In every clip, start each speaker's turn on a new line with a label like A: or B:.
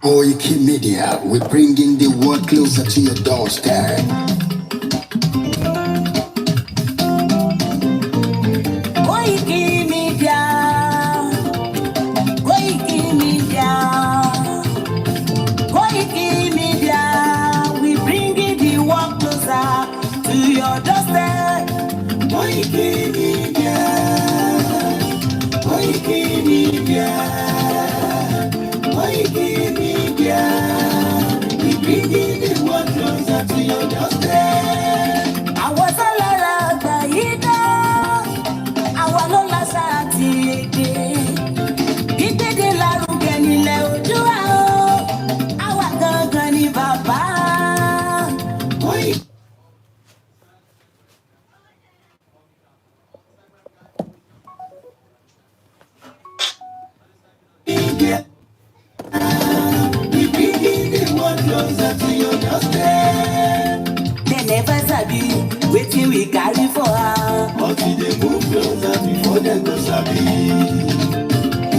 A: Koikimedia, we're bringing the world closer to your doorstep.
B: Koikimedia, Koikimedia, Koikimedia, we bringing the world closer to your doorstep. Koikimedia, Koikimedia, Koikimedia, we bringing the world closer to your doorstep. Àwọn sọ́lára àgbà yìí dá, àwa ló láṣà àti èdè. Ìgbéde lárugẹ nílẹ̀ Oòduà o, àwa gangan ni bàbá. Koikimedia, we bringing the world closer to your doorstep. They never sabi wetin we carry for her. But we dey move closer before dem go sabi.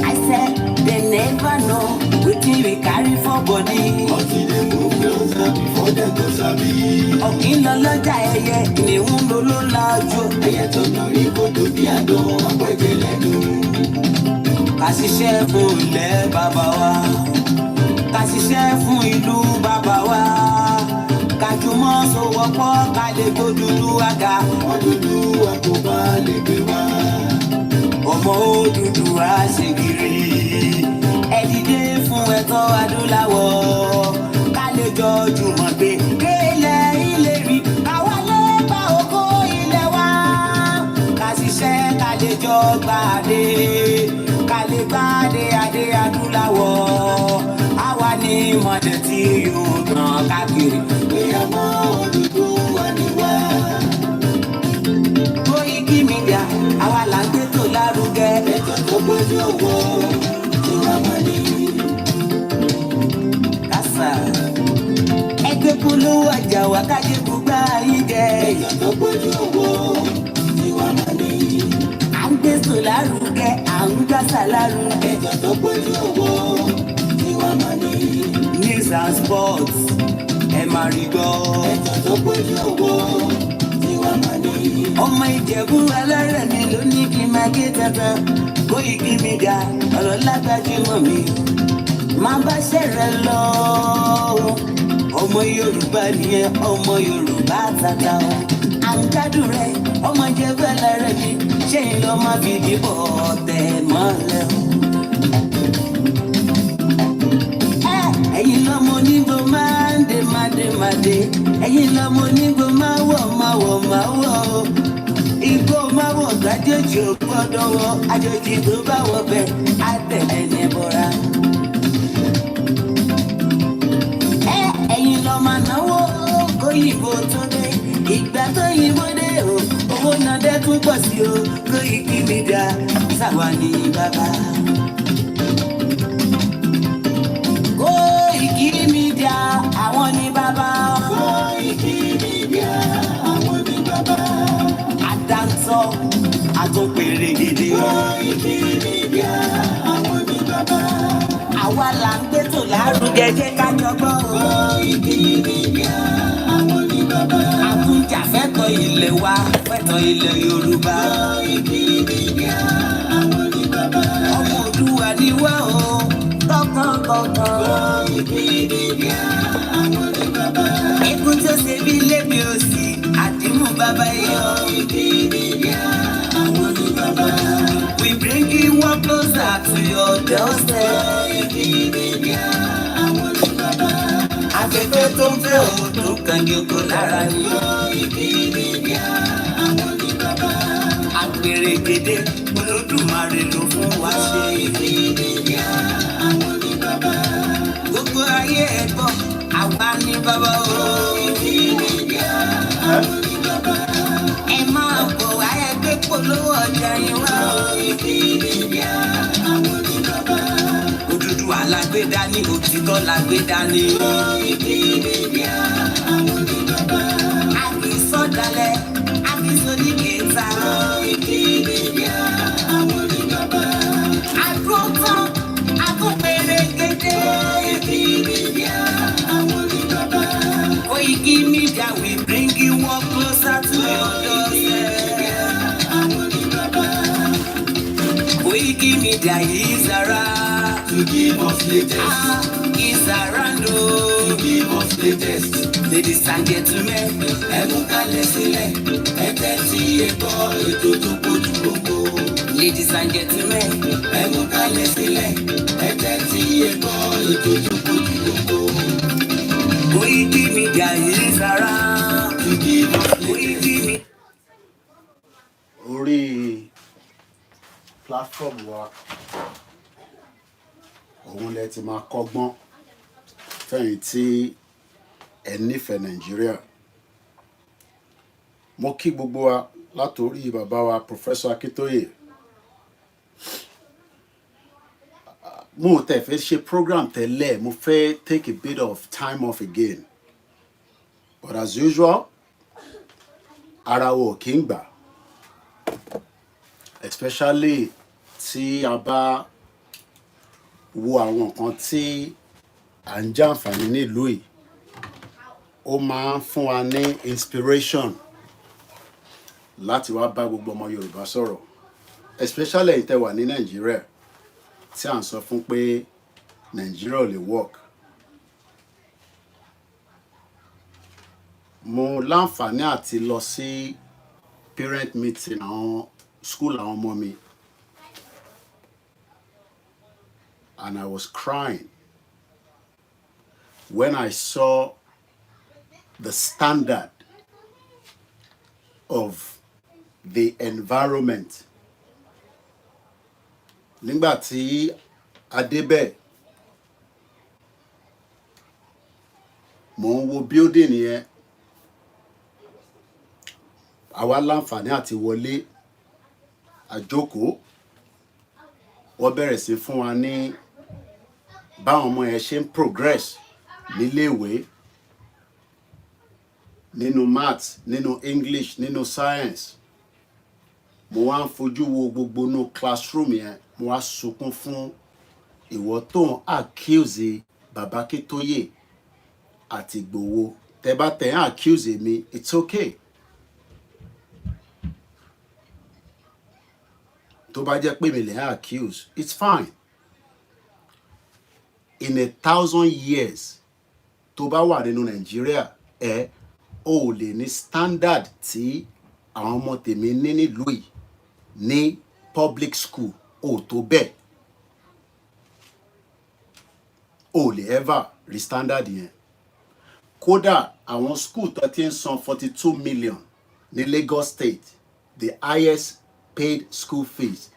B: I said they never know wetin we carry for body. But we dey move closer before dem go sabi. Ọ̀kín lọ lọ́jà ẹyẹ, ìníhùn ló ló lájú. Ẹyẹ tó lórí kodò bí àdó ọ̀pẹ̀jẹ̀ lẹ́nu. Ká ṣiṣẹ́ fún ilẹ̀ bàbá wa. Ká ṣiṣẹ́ fún ìlú bàbá wa. Ká jùmọ̀ sowọ́pọ̀ ká lè tó dúdú àga. Òdúdú àkóbá lè gbé wá. Ọmọ Odùduwà ṣe kiri. Ẹ dìde fún ẹ̀tọ́ adúláwọ̀. Ká lè jọ jùmọ̀ gbé délẹ̀ ìlérí. Káwa lè bá oko ilẹ̀ wa. Ká ṣiṣẹ́ ká lè jọ gbàdé. Ká lè gbàdé adé adúláwọ̀. Àwa ni mọ̀dẹ̀ tí yóò tàn káàkiri. Ọmọ Odùduwà ni wá. Koikimedia, àwa là ń gbé tó lárugẹ. Ètò tó gbójú owó tí wọ́n mọ̀ ní. Kásá ẹgbẹ́ polówó ọjà wá kájé gbogbo ayé jẹ. Ètò tó gbójú owó tí wọ́n mọ̀ ní. À ń gbé tó lárugẹ, à ń gbàsà lárugẹ. Ètò tó gbójú owó tí wọ́n mọ̀ ní. News and sports ẹ máa rí gbọ́. Ètò tó gbójú owó tí wọ́n mọ̀ ní. Ọmọ Ìjẹ̀bú alárẹ̀ mi ló ní kí n máa gé tantan. Koikimedia ọ̀rọ̀ lágbájú mọ̀ mi. Máa bá ṣẹ̀rẹ̀ lọ. Ọmọ Yorùbá nìyẹn, ọmọ Yorùbá tata o. À ń gbádùn rẹ̀, ọmọ Ìjẹ̀bú alárẹ̀ mi. Ṣé ìlọ máa fi dìbò tẹ̀ mọ́lẹ̀ o? Ẹ̀yin lọ́mọ onígbò máa ń dé máa dé. Ẹ̀yin lọ́mọ onígbò máa wọ̀. Igbó máa wọ̀ gbàjọ́jì ò gbọ́dọ̀ wọ. Àjòjì tó bá wọ bẹ̀ á tẹ̀lé ní bọ́ra. Ẹ̀yin lọ́ máa náwó kóyìnbó tó dé. Ìgbà tó yìnbó dé o, owó náà dẹ́ tún pọ̀ sí o. Koikimedia sáwa ní bàbá. Koikimedia, àwọn ni bàbá. Koikimedia, àwọn ni bàbá. Àdáńtọ́, àtúnpèrè gidi. Koikimedia, àwọn ni bàbá. Àwa là ń gbé tó lárugẹ jẹ́ ká jọgbọ́. Koikimedia, àwọn ni bàbá. Àtúnjà fẹ́tọ̀ ilẹ̀ wa, fẹ́tọ̀ ilẹ̀ Yorùbá. Koikimedia, àwọn ni bàbá. Ọmọ Oòduà ni wá o. Koikimedia, àwọn ni bàbá. Ikú tó ṣe bí lébi òsì, àdìmú bàbá yọ. Koikimedia, àwọn ni bàbá. We bring you one closer to your doorstep. Koikimedia, àwọn ni bàbá. Afẹ́fẹ́ tó ń fẹ́ o tó kàn yókò lára ni. Koikimedia, àwọn ni bàbá. Àpèrè gèdè Olódùmarè ló fún wa ṣe. Koikimedia, àwọn ni bàbá. Gbogbo ayé ẹ̀gbọ́n, àwa ni bàbá o. Koikimedia, àwọn ni bàbá. Ẹ máa bọ̀ wá ẹgbẹ́ polówó ọjà yín wá. Koikimedia, àwọn ni bàbá. Odùduwà la gbé dání, òtítọ́ la gbé dání. Koikimedia, àwọn ni bàbá. Àkìsọ̀dálẹ̀, àkìsọ̀níkẹta. Koikimedia, àwọn ni bàbá. Àdúrótán, àtúnpèrè gèdè. Koikimedia, we bring you up closer to your doorstep. Koikimedia is around to give us latest. Is around to give us latest. Ladies and gentlemen, kalẹ̀ sílẹ̀, tẹ́tí gbọ́ ètò tó kojú gbogbo. Ladies and gentlemen, kalẹ̀ sílẹ̀, tẹ́tí gbọ́ ètò tó kojú gbogbo. Koikimedia is around to give us latest.
C: Orí platform wa òun lẹ ti máa kọ́gbọ́n fẹ̀yìn tí ẹ nífẹ̀ẹ́ Nàìjíríà. Mo kí gbogbo wa látòrí bàbá wa Professor Akintoye. Mo tẹ̀ fẹ́ ṣe program tẹ́lẹ̀, mo fẹ́ take a bit of time off again, but as usual ara wo kì í gbà, especially tí a bá wo àwọn nǹkan tí à ń jàǹfààní nílùú yìí. Ó máa ń fún wa ní inspiration láti wá bá gbogbo ọmọ Yorùbá sọ̀rọ̀, especially ẹ̀yin tẹ́ wà ní Nàìjíríà tí à ń sọ fún pé Nàìjíríà ò lè work. Mo láǹfààní àti lọ sí parent meeting àwọn school àwọn ọmọ mi, and I was crying when I saw the standard of the environment. Nígbà tí a débẹ̀, mo ń wo building yẹn, àwa láǹfààní àti wọlé, àjókòó, wọ́n bẹ̀rẹ̀ sí fún wa ní báwọn ọmọ yẹn ṣe ń progress níléèwé, nínú maths, nínú English, nínú science. Mo wá ń fojú wo gbogbo inú classroom yẹn, mo wá sunkún fún ìwọ tó ń accuse bàbá Akintoye àti Ìgbòho. Tẹ́ bá tẹ̀ ń accuse mi, it's okay. Tó bá jẹ́ pé mi lè accuse, it's fine. In 1,000 years tó bá wà nínú Nàìjíríà, ó lè ní standard tí àwọn ọmọ tèmi ní nílùú yìí ní public school, ó tó bẹ́ẹ̀. Ó lè ever rí standard yẹn. Kódà àwọn school tó ti ń san 42 million ní Lagos State, the highest paid school fees.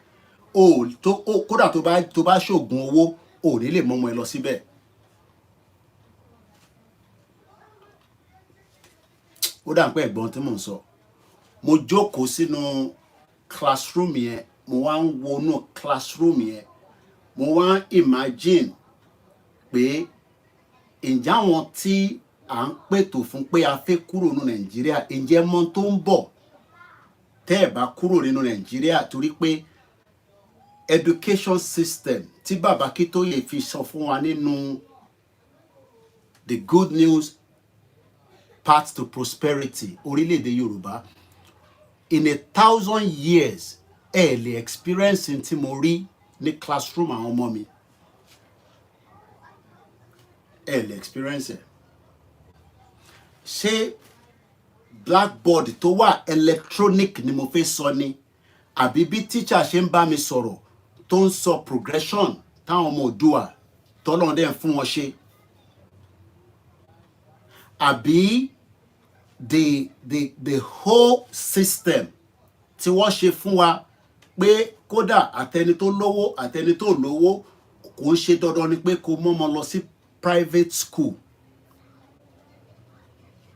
C: Kódà tó bá ṣògùn owó, ó ní lè mọ́mọ́ ẹ lọ síbẹ̀. Ó dà pé ẹ̀gbọ́n tí mò ń sọ. Mo jókòó sínú classroom yẹn, mo wá ń wọnú classroom yẹn, mo wá ń imagine pé ǹjẹ́ àwọn tí à ń pètò fún pé a fẹ́ kúrò nínú Nàìjíríà, ǹjẹ́ mọ̀ tó ń bọ̀ tẹ́ ẹ̀ bá kúrò nínú Nàìjíríà, torí pé education system tí bàbá Akintoye fi sọ fún wa nínú the good news path to prosperity orílẹ̀-èdè Yorùbá, in 1,000 years ẹ lè experience tí mo rí ní classroom àwọn ọmọ mi, ẹ lè experience ẹ. Ṣé blackboard tó wà electronic ni mo fẹ́ sọ ni, àbí bí teacher ṣe ń bá mi sọ̀rọ̀ tó ń sọ progression táwọn ọmọ Oòduà tọ́lọ́run dẹ̀ ń fún wọn ṣe, àbí the whole system tí wọ́n ṣe fún wa pé kódà àtẹni tó lówó àtẹni tó lówó kò ń ṣe dandan ni pé kó mọ́mọ lọ sí private school,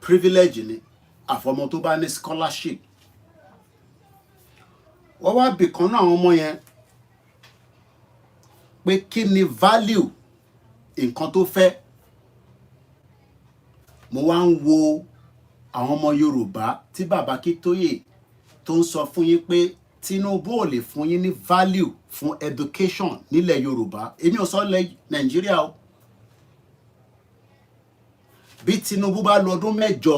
C: privilege ni àfọmọ tó bá ní scholarship. Wọ́n wá bìkan náà àwọn ọmọ yẹn pé kí ni value nǹkan tó fẹ́. Mo wá ń wo àwọn ọmọ Yorùbá tí bàbá Akintoye tó ń sọ fún yín pé Tinubu ò lè fún yín ní value fún education nílẹ̀ Yorùbá. Èmi ò sọ lẹ̀ Nàìjíríà o. bí Tinubu bá lọ ọdún mẹ́jọ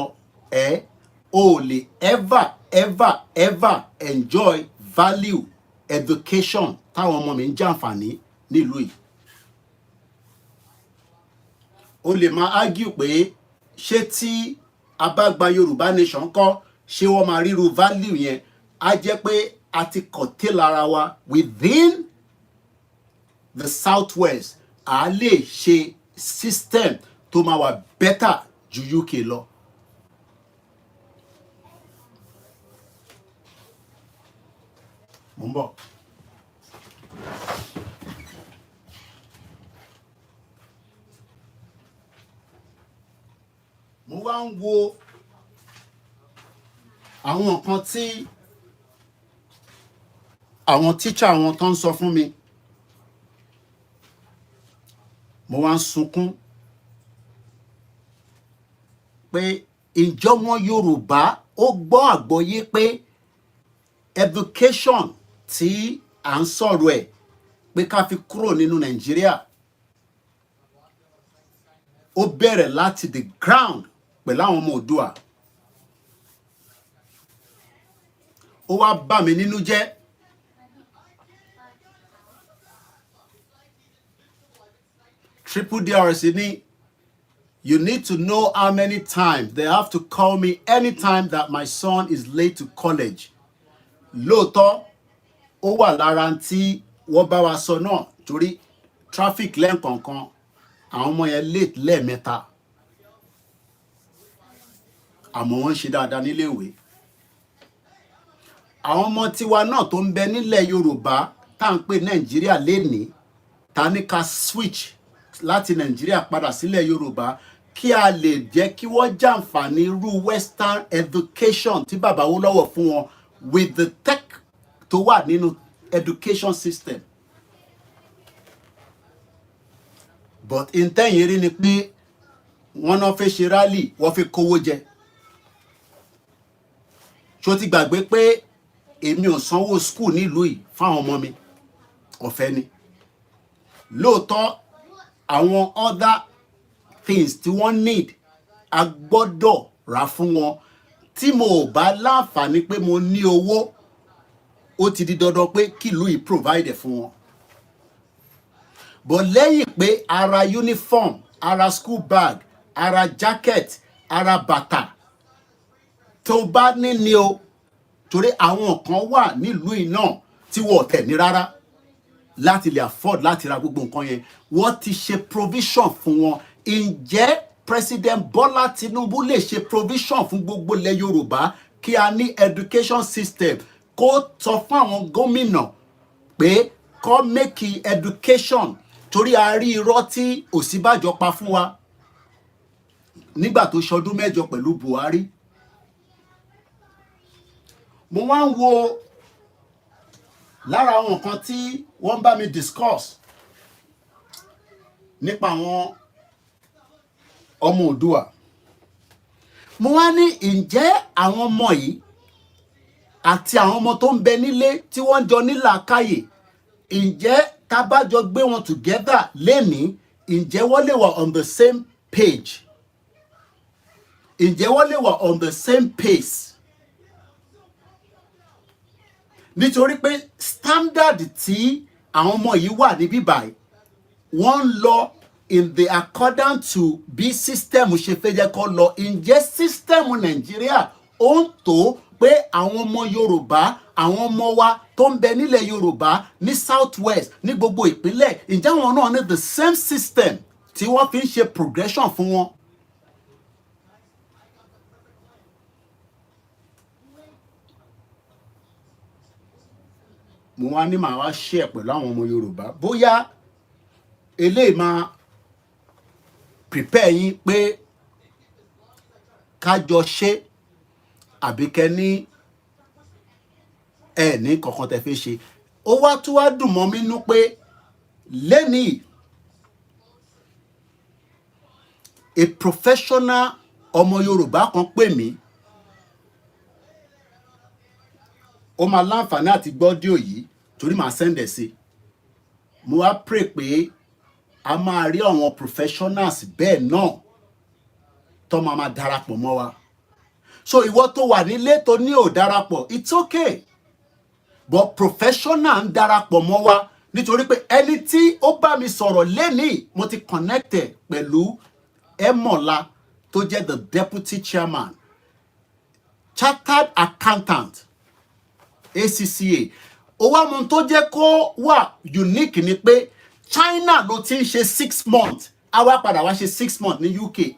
C: o lè ever enjoy value education táwọn ọmọ mi ń jàǹfààní nílùú yìí. O lè máa argue pé ṣé tí a bá gba Yorùbá nation kọ́ ṣé wọ́n máa ríru value yẹn, á jẹ́ pé a ti curtail ara wa within the southwest. A lè ṣe system tó máa wà better ju UK lọ. Mo ń bọ̀. Mo wá ń wo àwọn nǹkan tí àwọn teacher wọn tó ń sọ fún mi. Mo wá ń sunkún pé ìjọmọ Yorùbá ó gbọ́ àgbọ́yé pé education tí à ń sọ̀rọ̀ ẹ̀ pé ká fi kúrò nínú Nàìjíríà ó bẹ̀rẹ̀ láti the ground pẹ̀lú àwọn ọmọ Oòduà. Ó wá bà mí nínú jẹ́. Triple DRC ní, you need to know how many times they have to call me anytime that my son is late to college. Lóòótọ́ ó wà lára tí wọ́n bá wa sọ náà torí traffic lẹ́ǹkọ̀ọ̀kan àwọn ọmọ yẹn late lẹ́ẹ̀mẹ́ta. Àmọ́ wọ́n ń ṣe dáadáa nílé ìwé. Àwọn ọmọ tiwa náà tó ń bẹ nílẹ̀ Yorùbá tá à ń pè Nàìjíríà lénìí, ta ní ká switch láti Nàìjíríà padà sílẹ̀ Yorùbá kí a lè jẹ́ kí wọ́n jàǹfààní irú western education tí bàbá Awólọ́wọ̀ fún wọn with the tech tó wà nínú education system. But intẹ́yìn rí ni pé wọ́n náà fẹ́ ṣe rally, wọ́n fi kówó jẹ. Ṣó ti gbàgbé pé èmi ò sanwó school nílùú yìí fáwọn ọmọ mi, ọ̀fẹ́ ni. Lóòótọ́ àwọn other things tí wọ́n need a gbọ́dọ̀ rà fún wọn. Tí mo ò bá láǹfààní pé mo ní owó, ó ti di dandan pé kílùú yìí provide fún wọn. But lẹ́yìn pé ara uniform, ara school bag, ara jacket, ara bàtà tó bá ní ni o, torí àwọn kan wà nílùú yìí náà tí wọ́n tẹ̀ ní rárá láti lè afford láti ra gbogbo nǹkan yẹn. Wọ́n ti ṣe provision fún wọn. Ǹjẹ́ President Bola Tinubu lè ṣe provision fún gbogbo ilẹ̀ Yorùbá kí a ní education system kó sọ fún àwọn gómìnà pé kó make education, torí a rí irọ́ tí Ọ̀ṣínbàjò pa fún wa nígbà tó ṣọdún mẹ́jọ pẹ̀lú Buhari. Mo wá ń wo lára àwọn nǹkan tí wọ́n bá mi discuss nípa àwọn ọmọ Oòduà. Mo wá ní ǹjẹ́ àwọn ọmọ yìí àti àwọn ọmọ tó ń bẹ nílé tí wọ́n jọ ní làákàyè, ǹjẹ́ tá bá jọ gbé wọn together lénìí, ǹjẹ́ wọ́n lè wà on the same page? Ǹjẹ́ wọ́n lè wà on the same pace? Nítorí pé standard tí àwọn ọmọ yìí wà níbí báyìí, wọ́n ń lọ in the accordant to bí system ṣe fẹ́ jẹ́ kó lọ. Ǹjẹ́ system Nàìjíríà ó ń tó pé àwọn ọmọ Yorùbá, àwọn ọmọ wa tó ń bẹ nílẹ̀ Yorùbá ní southwest ní gbogbo ìpínlẹ̀, ǹjẹ́ àwọn náà ní the same system tí wọ́n fi ń ṣe progression fún wọn? Mo wá ní màá wá share pẹ̀lú àwọn ọmọ Yorùbá bóyá eléyìí máa prepare yín pé kájọ ṣe àbí kẹ́ ní ní kankan tẹ́ fẹ́ ṣe. Ó wá tún wá dùn mọ́ mi nú pé lẹ́nìí a professional ọmọ Yorùbá kan pè mí. Ó máa láǹfààní àti gbọ́ díò yìí torí màá send ẹ̀ sí. Mo wá pray pé a máa rí àwọn professionals bẹ́ẹ̀ náà tó máa darapọ̀ mọ́ wa. So ìwọ tó wà nílé tó ní ò darapọ̀, it's okay. But professional ń darapọ̀ mọ́ wa nítorí pé ẹni tí ó bá mi sọ̀rọ̀ lénìí mo ti connected pẹ̀lú Emola tó jẹ́ the deputy chairman, chartered accountant, ACCA. Ó wá mọ̀ tó jẹ́ kó wà unique ni pé China ló ti ń ṣe 6 months, a wá padà wá ṣe 6 months ní UK.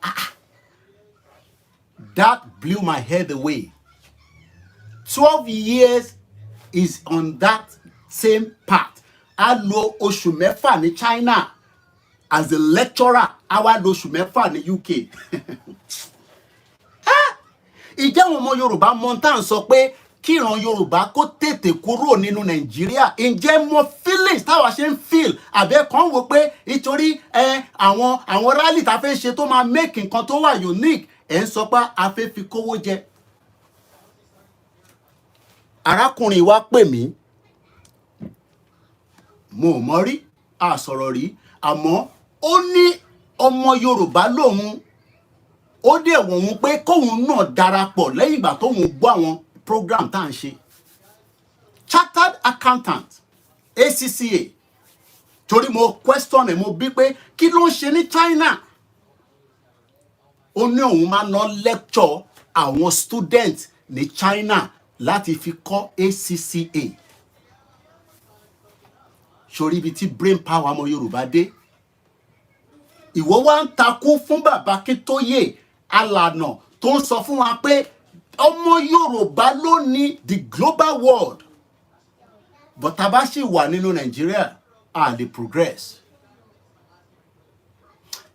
C: That blew my head away. 12 years is on that same path. A lò oṣù mẹ́fà ní China as a lecturer, a wá lò oṣù mẹ́fà ní UK. Ìjẹ́ àwọn ọmọ Yorùbá mọ̀ tá ń sọ pé kí ìran Yorùbá kó tètè kúrò nínú Nàìjíríà. Ǹjẹ́ mo feelings táwa ṣe ń feel àbẹ́ kan wò pé nítorí àwọn rally tá fẹ́ ṣe tó máa make nǹkan tó wà unique ẹ̀ ń sọ pé a fẹ́ fi kówó jẹ. Arákùnrin wa pè mí, mo ò mọ̀ rí, a sọ̀rọ̀ rí, àmọ́ ó ní ọmọ Yorùbá lòun, ó dẹ̀ wọ̀n pé kóun náà darapọ̀ lẹ́yìn ìgbà tóun gbọ́ àwọn program tá à ń ṣe. Chartered accountant, ACCA. Torí mo question ẹ̀, mo bí pé kí ló ń ṣe ní China? Ó ní òun máa ná lecture àwọn student ní China láti fi kọ́ ACCA. Sórí ibi tí brain power ọmọ Yorùbá dé. Ìwọ wá ń takú fún bàbá Akíntóyè alànà tó ń sọ fún wa pé ọmọ Yorùbá ló ní the global world. But tá bá sì wà nínú Nàìjíríà, a lè progress.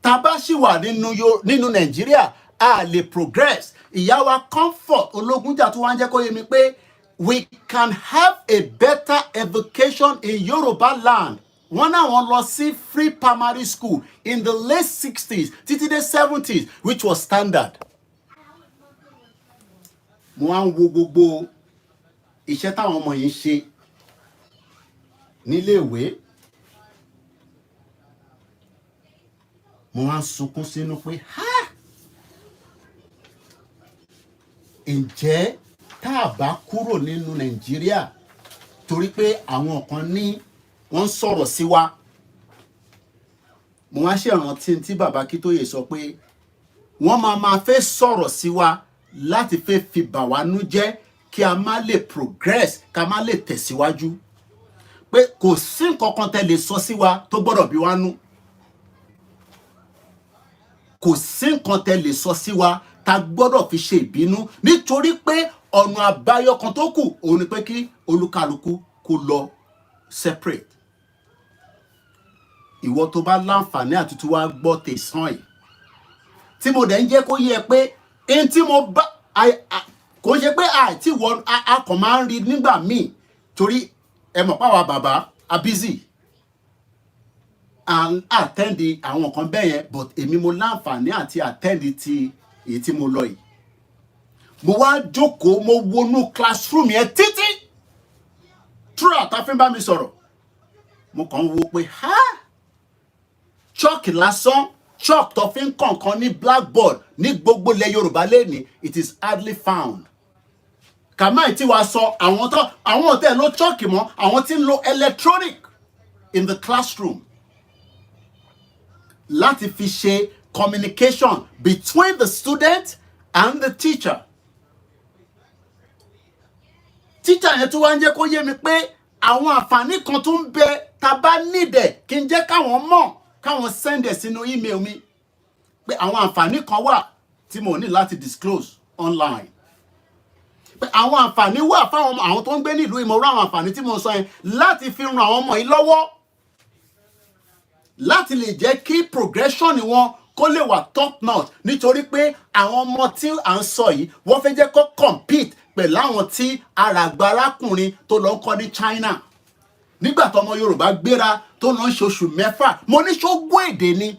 C: Tá bá sì wà nínú Nàìjíríà, a lè progress. Ìyá wa Comfort Ológunjà tó wá ń jẹ́ kó yé mi pé we can have a better education in Yoruba land. Wọ́n náà wọ́n lọ sí free primary school in the late 60s títí dé 70s, which was standard. Mo wá ń wo gbogbo iṣẹ́ táwọn ọmọ yìí ń ṣe nílé ìwé. Mo wá ń sunkún sínú pé ǹjẹ́ tá a bá kúrò nínú Nàìjíríà torí pé àwọn kan ní wọ́n sọ̀rọ̀ sí wa. Mo wá ṣèrántí tí bàbá Akíntóyè sọ pé wọ́n máa fẹ́ sọ̀rọ̀ sí wa láti fẹ́ fi bà wá nú jẹ́ kí a má lè progress, ká má lè tẹ̀síwájú. Pé kò sí nǹkan kan tẹ́ lè sọ sí wa tó gbọ́dọ̀ bí wá nú. Kò sí nǹkan tẹ́ lè sọ sí wa tá gbọ́dọ̀ fi ṣe ìbínú nítorí pé ọ̀nà àbáyọ kan tó kù òun ni pé kí olúkálùkù kó lọ separate. Ìwọ tó bá láǹfààní àtútù wá gbọ́ tẹ̀sán yìí tí mo dẹ̀ ń jẹ́ kó yé pé ẹni tí mo bá kò ṣe pé àìtí wọ́n a kàn máa ń rí nígbà míì torí ẹ mọ̀ páwa bàbá a busy and attend àwọn kan bẹ́ẹ̀ yẹn, but èmi mo láǹfààní àti attend ti èyí tí mo lọ yìí. Mo wá jókòó, mo wọnú classroom yẹn títí throughout tá fi ń bá mi sọ̀rọ̀. Mo kàn wo pé chalk lásán, chalk tó fi ń kọ̀ọ̀kan ní blackboard ní gbogbo ilẹ̀ Yorùbá lẹ́ni, it is hardly found. Kàmáì tí wàá sọ àwọn ọ̀tẹ̀ ló chalk mọ́, àwọn tí ń lo electronic in the classroom láti fi ṣe communication between the student and the teacher. Teacher yẹn tó wá ń jẹ́ kó yé mi pé àwọn àǹfààní kan tó ń bẹ tá bá nídẹ̀ kí n jẹ́ káwọn mọ̀, káwọn send ẹ̀ sínú email mi pé àwọn àǹfààní kan wà tí mo ní láti disclose online. Pé àwọn àǹfààní wà fáwọn àwọn tó ń gbé nílùú ìmọ̀ràn àwọn àǹfààní tí mo sọ yẹn láti fi ran àwọn ọmọ yìí lọ́wọ́ láti lè jẹ́ kí progression wọn kó lè wà top notch nítorí pé àwọn ọmọ tí à ń sọ yìí wọ́n fẹ́ jẹ́ kó compete pẹ̀lú àwọn tí àràgbà arákùnrin tó lọ ń kọ́ ní China. Nígbà tó ọmọ Yorùbá gbéra tó lọ ń ṣe oṣù 6, mo ní ṣógún èdè ni.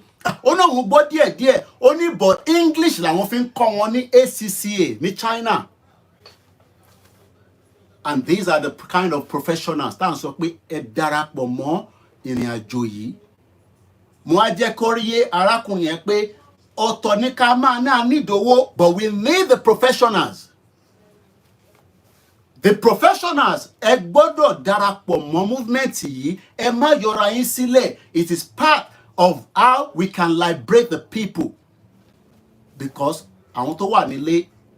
C: Ó náà ń gbọ́ díẹ̀díẹ̀, ó ní but English làwọn fi ń kọ́ wọn ní ACCA ní China. And these are the kind of professionals tá à ń sọ pé ẹ darapọ̀ mọ́ ìrìn àjò yìí. Mo á jẹ́ kó rí arákùnrin yẹn pé ọ̀tọ̀ ní ká máa náà nídòwó, but we need the professionals. The professionals, ẹ gbọ́dọ̀ darapọ̀ mọ́ movement yìí, ẹ má yọra yín sílẹ̀. It is part of how we can liberate the people. Because àwọn tó wà nílé,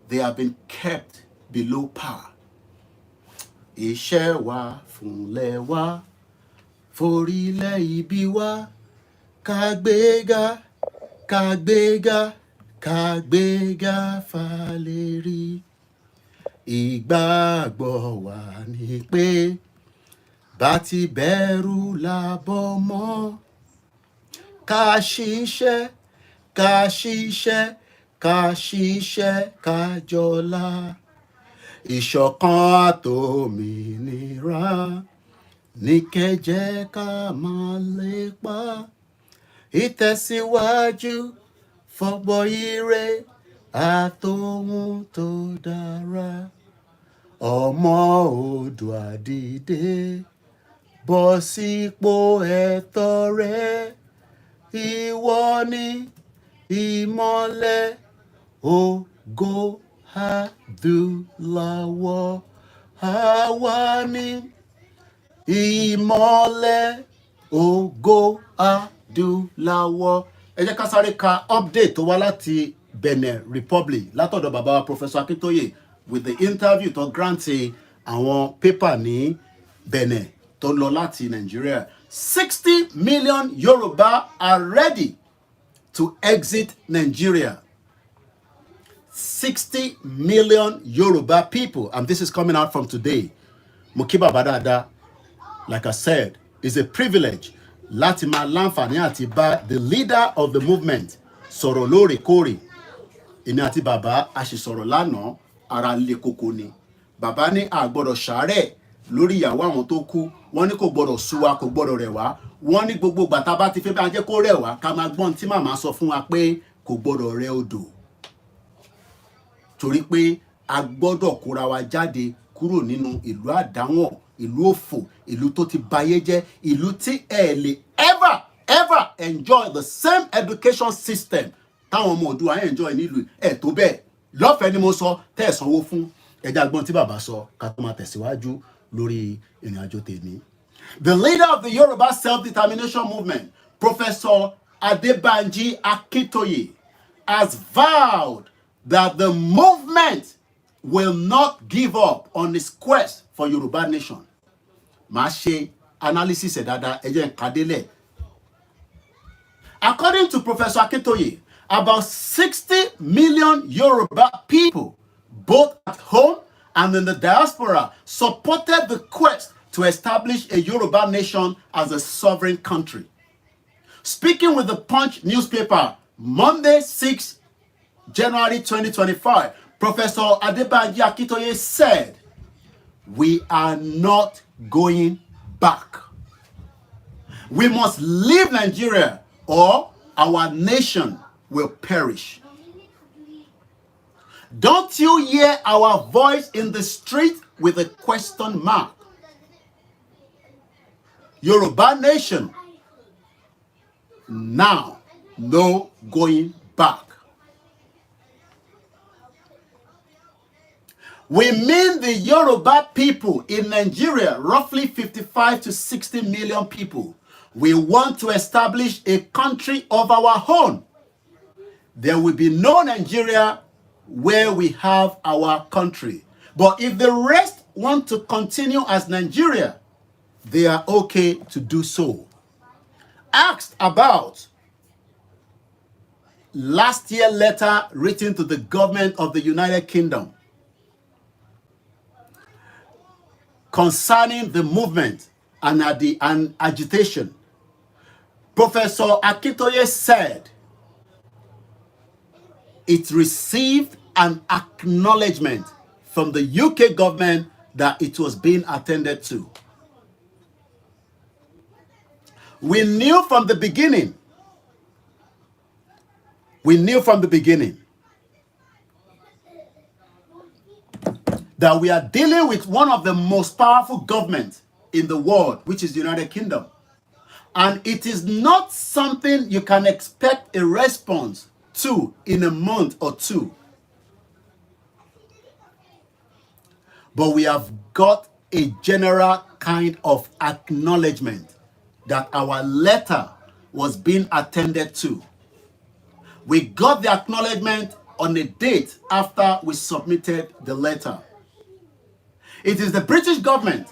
C: they have been kept below par. Iṣẹ́ wa fúnlẹ̀ wa, forílẹ̀ ibi wa, kàgbéga, kàgbéga, kàgbéga fàlérí. Ìgbàgbọ́ wa ni pé bá ti bẹ̀rù làbọ̀ mọ́. Ká ṣiṣẹ́, ká ṣiṣẹ́, ká ṣiṣẹ́, ká jọlá. Ìṣọ̀kan àtòmìnira ní kẹ́jẹ́ ká máa lépa. Ìtẹ̀síwájú fọ́gbọ́ ire àtòhun tó dára. Ọmọ Oòduà dìde, bọ́ sípò ẹ̀tọ́ rẹ. Ìwọ ni ìmọ́lẹ̀ ògo adúláwọ̀. Àwa ni ìmọ́lẹ̀ ògo adúláwọ̀. Ẹ jẹ́ ká sáré ka update tó wá láti Benin Republic látọ̀dọ̀ bàbá wa Professor Akintoye with the interview tó grant àwọn paper ní Benin tó lọ láti Nigeria. 60 million Yoruba are ready to exit Nigeria. 60 million Yoruba people, and this is coming out from today. Mukiba Badada, like I said, is a privilege. Latima Lanfani Atiba, the leader of the movement, sọ̀rọ̀ lóòrèkóòrè. Èmi àti bàbá a sì sọ̀rọ̀ lánàá, ara le koko ni. Bàbá ní a gbọ́dọ̀ ṣàárẹ̀ lórí ìyàwó àwọn tó kú. Wọ́n ní kò gbọ́dọ̀ sú wa, kò gbọ́dọ̀ rẹ̀ wá. Wọ́n ní gbogbo ìgbà tá bá ti fẹ́ bá jẹ́ kó rẹ̀ wá, ká máa gbọ́n tí màmá sọ fún wa pé kò gbọ́dọ̀ rẹ̀ odò. Torí pé a gbọ́dọ̀ kóra wa jáde kúrò nínú ìlú àdáwọ̀n, ìlú òfò, ìlú tó ti bayé jẹ́, ìlú tí ẹ lè ever enjoy the same education system táwọn ọmọ Oòduà enjoy nílùú ẹ̀ tó bẹ́ẹ̀. Lọ́fẹ̀ẹ́ ni mo sọ, tẹ́ ẹ̀ sanwó fún. Ẹja gbọ́n tí bàbá sọ ká tó máa tẹ̀síwájú lórí ìrìnàjò tèmi. The leader of the Yoruba self-determination movement, Professor Adebanji Akintoye, has vowed that the movement will not give up on its quest for Yoruba nation. Màá ṣe analysis ẹ̀ dáadáa, ẹ jẹ́ n ká délẹ̀. According to Professor Akintoye, about 60 million Yoruba people, both at home and in the diaspora, supported the quest to establish a Yoruba nation as a sovereign country. Speaking with the Punch newspaper, Monday, 6 January 2025, Professor Adebanji Akintoye said, "We are not going back. We must leave Nigeria or our nation will perish." Don't you hear our voice in the street with a question mark? Yoruba nation, now, no going back. We mean the Yoruba people in Nigeria, roughly 55 to 60 million people. We want to establish a country of our own. There will be no Nigeria where we have our country. But if the rest want to continue as Nigeria, they are okay to do so. Asked about last year letter written to the government of the United Kingdom concerning the movement and agitation, Professor Akintoye said it received an acknowledgement from the UK government that it was being attended to. We knew from the beginning that we are dealing with one of the most powerful governments in the world, which is the United Kingdom. And it is not something you can expect a response two in a month or two. But we have got a general kind of acknowledgement that our letter was being attended to. We got the acknowledgement on a date after we submitted the letter. It is the British government.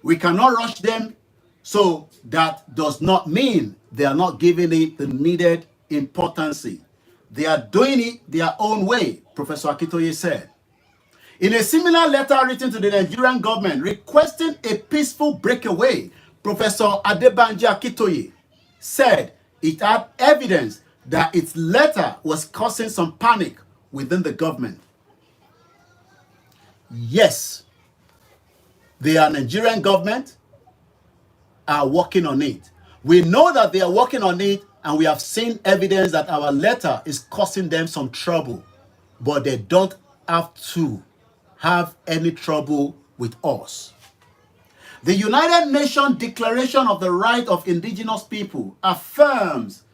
C: We cannot rush them, so that does not mean they are not giving it the needed importance. They are doing it their own way, Professor Akintoye said. In a similar letter written to the Nigerian government requesting a peaceful breakaway, Professor Adebanji Akintoye said it had evidence that its letter was causing some panic within the government. Yes, the Nigerian government are working on it. We know that they are working on it, and we have seen evidence that our letter is causing them some trouble, but they don't have to have any trouble with us. The United Nations Declaration of the Right of Indigenous People affirms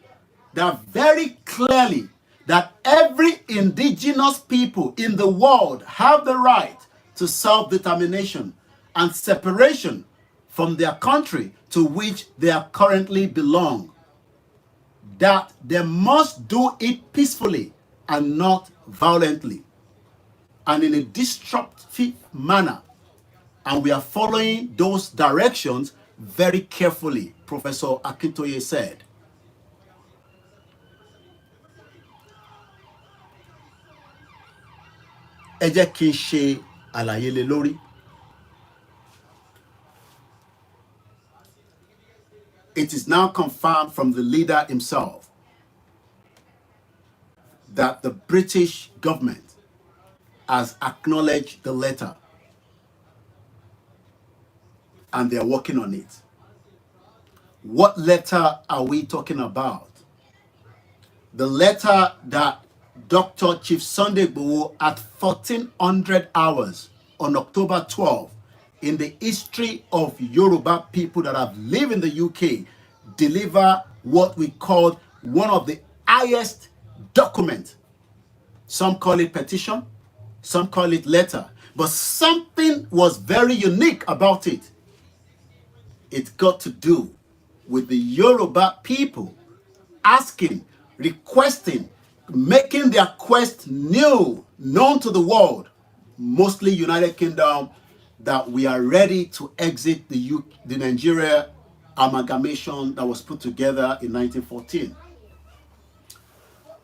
C: that very clearly that every indigenous people in the world have the right to self-determination and separation from their country to which they are currently belong. That they must do it peacefully and not violently and in a disruptive manner. And we are following those directions very carefully, Professor Akintoye said. Ẹ jẹ́ kí n ṣe àlàyé lé lórí. It is now confirmed from the leader himself that the British government has acknowledged the letter and they are working on it. What letter are we talking about? The letter that Dr. Chief Sunday Igboho at 1400 hours on October 12 in the history of Yoruba people that have lived in the UK deliver what we call one of the highest documents. Some call it petition, some call it letter, but something was very unique about it. It got to do with the Yoruba people asking, requesting, making their quest known to the world, mostly United Kingdom, that we are ready to exit the Nigeria amalgamation that was put together in 1914.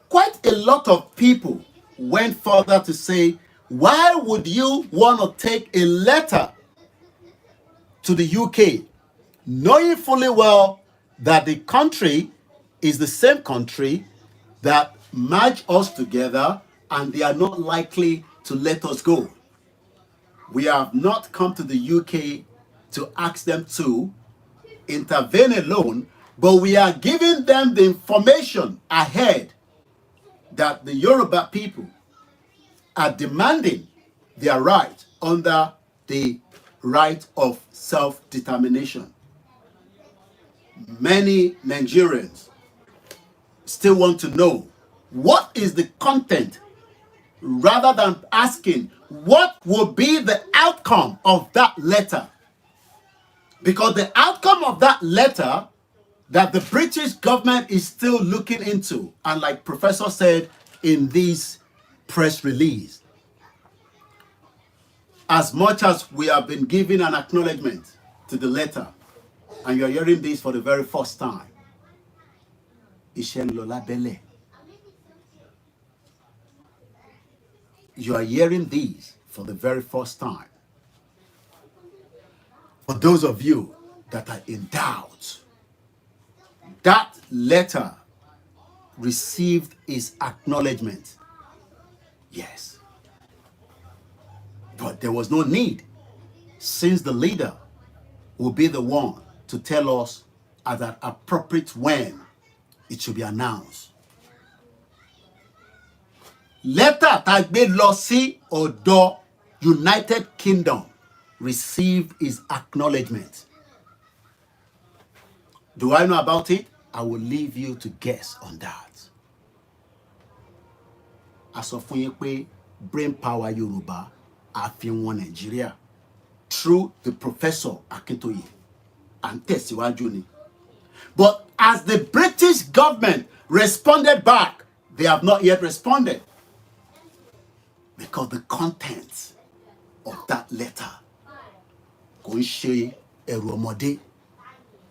C: Quite a lot of people went further to say, why would you want to take a letter to the UK, knowing fully well that the country is the same country that merged us together and they are not likely to let us go? We have not come to the UK to ask them to intervene alone, but we are giving them the information ahead that the Yoruba people are demanding their right under the right of self-determination. Many Nigerians still want to know what is the content, rather than asking what will be the outcome of that letter. Because the outcome of that letter that the British government is still looking into, and like Professor said in this press release, as much as we have been giving an acknowledgement to the letter, and you're hearing this for the very first time, Iṣẹ́ ń lọ lábẹ́lẹ̀. You are hearing these for the very first time. For those of you that are in doubt, that letter received its acknowledgement. Yes. But there was no need, since the leader will be the one to tell us at an appropriate when it should be announced. Letter tá gbé lọ sí ọ̀dọ̀ United Kingdom received its acknowledgement. Do I know about it? I will leave you to guess on that. a sọ fún yín pé brain power Yorùbá a fi wọn Nàìjíríà through the Professor Akintoye and tẹ̀síwájú ni. But as the British government responded back, they have not yet responded because the contents of that letter kò ń ṣe ẹ̀rù ọmọdé.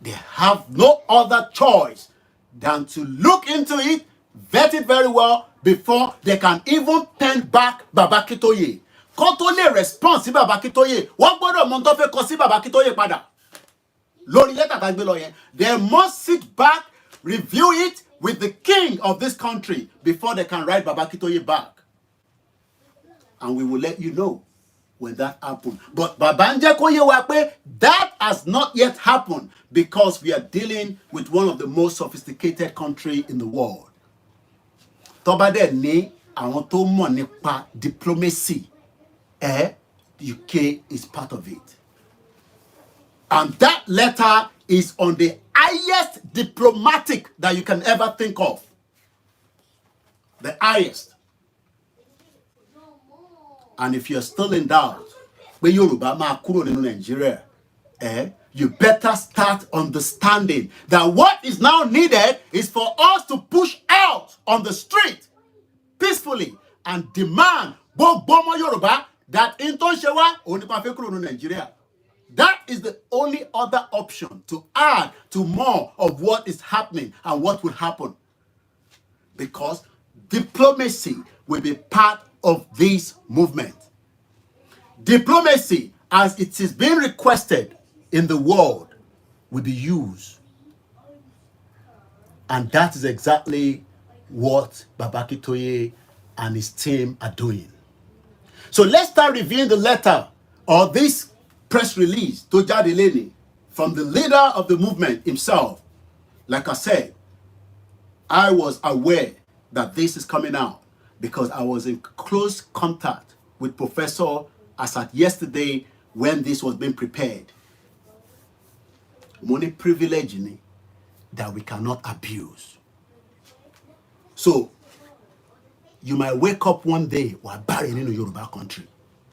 C: They have no other choice than to look into it, vet it very well before they can even pen back Baba Akintoye. Kó tó lè respond sí Baba Akintoye, wọ́n gbọ́dọ̀ mọ tó fẹ́ kọ sí Baba Akintoye padà. Lórí lẹ́tà tá gbé lọ yẹn, they must sit back, review it with the king of this country before they can write Baba Akintoye back. And we will let you know when that happens. But Babanje Koyewape, that has not yet happened because we are dealing with one of the most sophisticated countries in the world. Tobade ni àwọn tó mọ̀ nípa diplomacy, UK is part of it. And that letter is on the highest diplomatic that you can ever think of. The highest. And if you're still in doubt, when Yoruba ma kúrò nínú Nigeria, you better start understanding that what is now needed is for us to push out on the street peacefully and demand gbogbo ọmọ Yoruba that in tó ń ṣe wá òun nípa fẹ́ kúrò nínú Nigeria. That is the only other option to add to more of what is happening and what will happen. Because diplomacy will be part of this movement. Diplomacy, as it is being requested in the world, will be used. And that is exactly what Baba Akintoye and his team are doing. So let's start reviewing the letter or this press release to Jade Leni from the leader of the movement himself. Like I said, I was aware that this is coming out because I was in close contact with Professor as at yesterday when this was being prepared. Money privilege that we cannot abuse. So you might wake up one day while burying in a Yoruba country.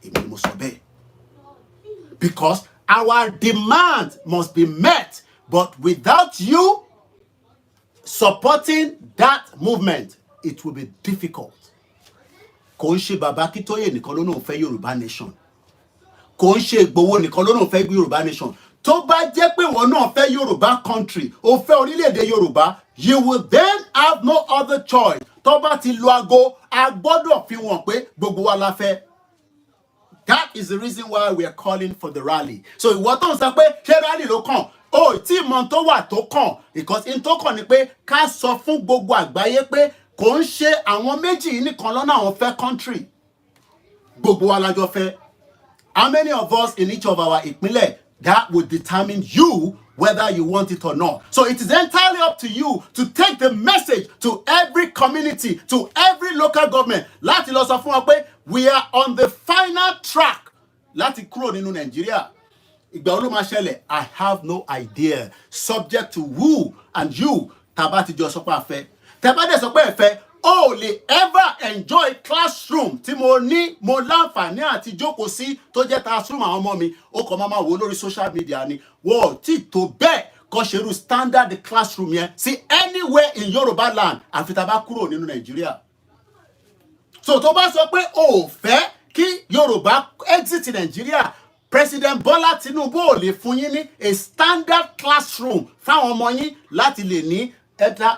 C: It must obey. Because our demand must be met, but without you supporting that movement, it will be difficult. Kò ń ṣe Baba Akintoye nìkan ló náà fẹ́ Yoruba nation. Kò ń ṣe Igboho nìkan ló náà fẹ́ Yoruba nation. Tó bá jẹ́ pé wọ́n náà fẹ́ Yoruba country, ó fẹ́ orílẹ̀-èdè Yoruba, you will then have no other choice. Tó bá ti lu ago, a gbọ́dọ̀ fi wọ́n pé gbogbo wa la fẹ́. That is the reason why we are calling for the rally. So ìwọ tó ń sọ pé ṣé rally ló kàn? Oh, tí mọ̀ tó wà tó kàn. Because in tó kàn ni pé ká sọ fún gbogbo àgbáyé pé kò ń ṣe àwọn méjì yìí nìkan lọ́nà àwọn fẹ́ country. Gbogbo wa la jọ fẹ́. How many of us in each of our ìpínlẹ̀? That would determine you whether you want it or not. So it is entirely up to you to take the message to every community, to every local government. Láti lọ sọ fún wa pé we are on the final track láti kúrò nínú Nigeria. Ìgbà wo ló máa ṣẹlẹ̀? I have no idea. Subject to who and you tàbá ti jọ sọ pé a fẹ́. Tàbá dẹ̀ sọ pé ẹ fẹ́, o lè ever enjoy classroom tí mo ní mo láǹfààní àti jókòó sí tó jẹ́ classroom àwọn ọmọ mi. Ó kàn máa wò lórí social media ni. Wọ́n tí tó bẹ́ẹ̀ kọ́ ṣerú standard classroom yẹn sí anywhere in Yoruba land àfi tàbá kúrò nínú Nigeria. So tó bá sọ pé o fẹ́ kí Yoruba exit Nigeria, President Bola Tinubu ò lè fún yín ní a standard classroom fáwọn ọmọ yín láti lè ní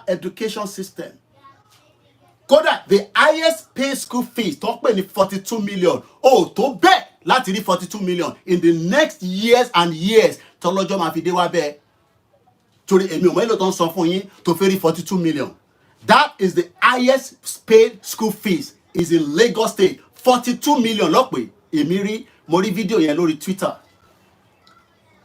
C: education system. Kódà the highest paid school fees tó pè ní 42 million. Oh, tó bẹ́ẹ̀ láti rí 42 million in the next years and years tọ́lọ́jọ́ máa fi dé wá bẹ́ẹ̀. Torí èmi ò mọ̀ èlò tó ń sọ fún yín tó fẹ́ rí 42 million. That is the highest paid school fees is in Lagos State. 42 million lọ́pẹ́. Èmi rí mo rí fídíò yẹn lórí Twitter.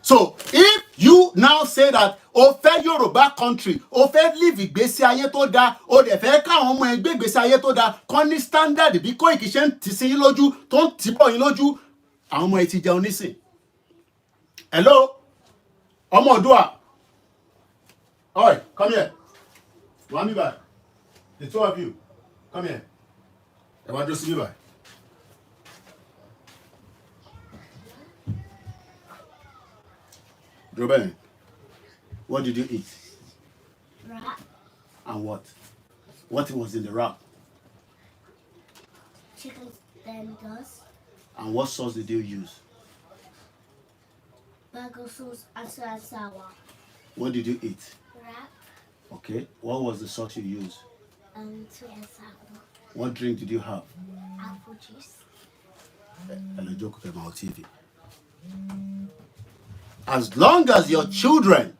C: So if you now say that o fẹ́ Yoruba country, o fẹ́ live ìgbésí ayé tó dáa, o dẹ̀ fẹ́ káwọn ọmọ ẹgbẹ́ ìgbésí ayé tó dáa, kọ́ ní standard bí Koiki ṣe ń tì sí yín lójú, tó ń tì bọ̀ yín lójú, àwọn ọmọ ẹ ti jẹun nísìn. Hello? Ọmọ Òdùà. Oi, come here. Wami back. The two of you, come here. ẹ wá dúró sí bíbá. Robin, what did you eat?
D: Wrap.
C: And what? What was in the wrap?
D: Chicken tenders.
C: And what sauce did you use?
D: Burger sauce and sweet and sour.
C: What did you eat?
D: Wrap.
C: Okay. What was the sauce you used?
D: Sweet and sour.
C: What drink did you have?
D: Apple juice.
C: And joke about TV. As long as your children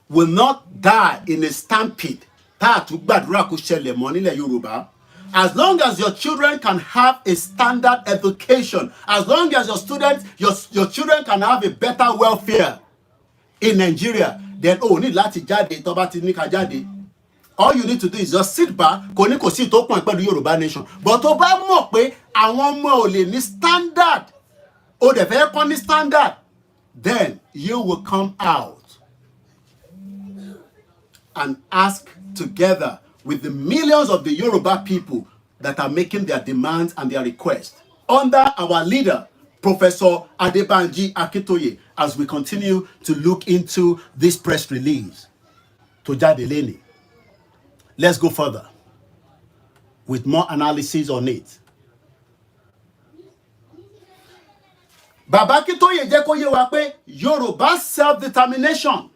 C: will not die in a stampede, as long as your children can have a standard education, as long as your students, your children can have a better welfare in Nigeria, then need láti jáde tó bá ti ní ká jáde. All you need to do is just sit back, kò ní kò sí tó pọn pẹ̀lú Yoruba nation. But tó bá mọ̀ pé àwọn ọmọ ò lè ní standard, ó dẹ̀ fẹ́ kọ́ ní standard, then you will come out and ask together with the millions of the Yoruba people that are making their demands and their requests under our leader, Professor Adebanji Akintoye, as we continue to look into this press release. To Jadeleni. Let's go further with more analysis on it. Baba Akintoye jẹ́ kó yé wa pé Yoruba self-determination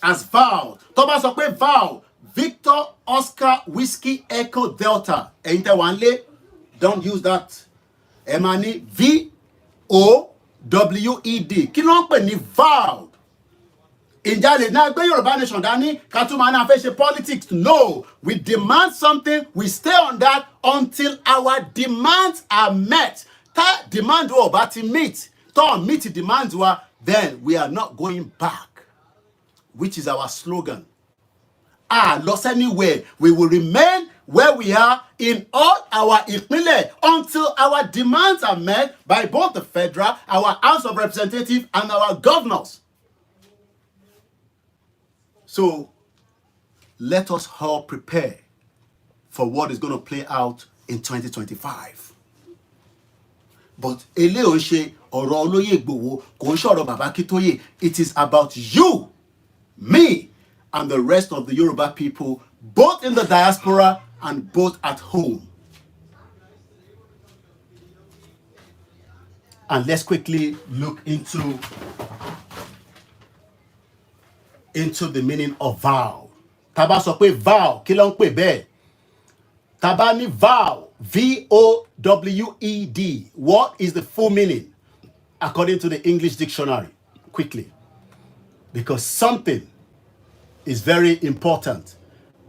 C: as vowed. Tó bá sọ pé vow, Victor Oscar Whiskey Echo Delta. Ẹ̀yin tẹ́ wà nílé, don't use that. Ẹ máa ní V-O-W-E-D. Kí ló ń pè ní vowed? Ìjáde náà gbé Yoruba nation dání ká tún máa ní a fẹ́ ṣe politics. No, we demand something, we stay on that until our demands are met. Tá demand wa bá ti meet, tó meet demands wa, then we are not going back, which is our slogan. Lost anywhere. We will remain where we are in all our ìpínlẹ̀ until our demands are met by both the federal, our House of Representatives, and our governors. So let us all prepare for what is going to play out in 2025. But ele o ṣe ọ̀rọ̀ Olóyè Ìgbòho kò ń ṣọ̀rọ̀ Baba Akintoye. It is about you, me, and the rest of the Yoruba people, both in the diaspora and both at home. And let's quickly look into the meaning of vow. Taba sọ pé vow, kí ló ń pè bẹ́ẹ̀? Taba ní vow, V-O-W-E-D. What is the full meaning according to the English dictionary? Quickly. Because something is very important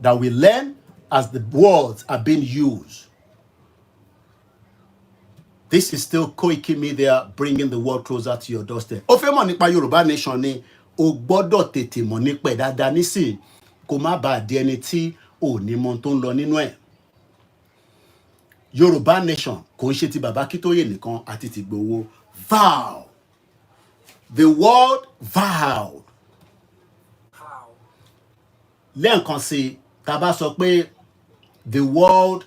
C: that we learn as the words are being used. This is still Koikimedia, bringing the world closer to your doorstep. Ó fẹ́ mọ̀ nípa Yorùbá nation ni, o gbọ́dọ̀ tètè mọ̀ nípa ẹ̀ dáadáa nísìn kó má bàa di ẹni tí ò ní mọ̀ tó ń lọ nínú ẹ̀. Yoruba nation kò ń ṣe ti Baba Akintoye nìkan àti ti Igboho. Vow. The word vow. Lẹ́ẹ̀kan sí, tá bá sọ pé the word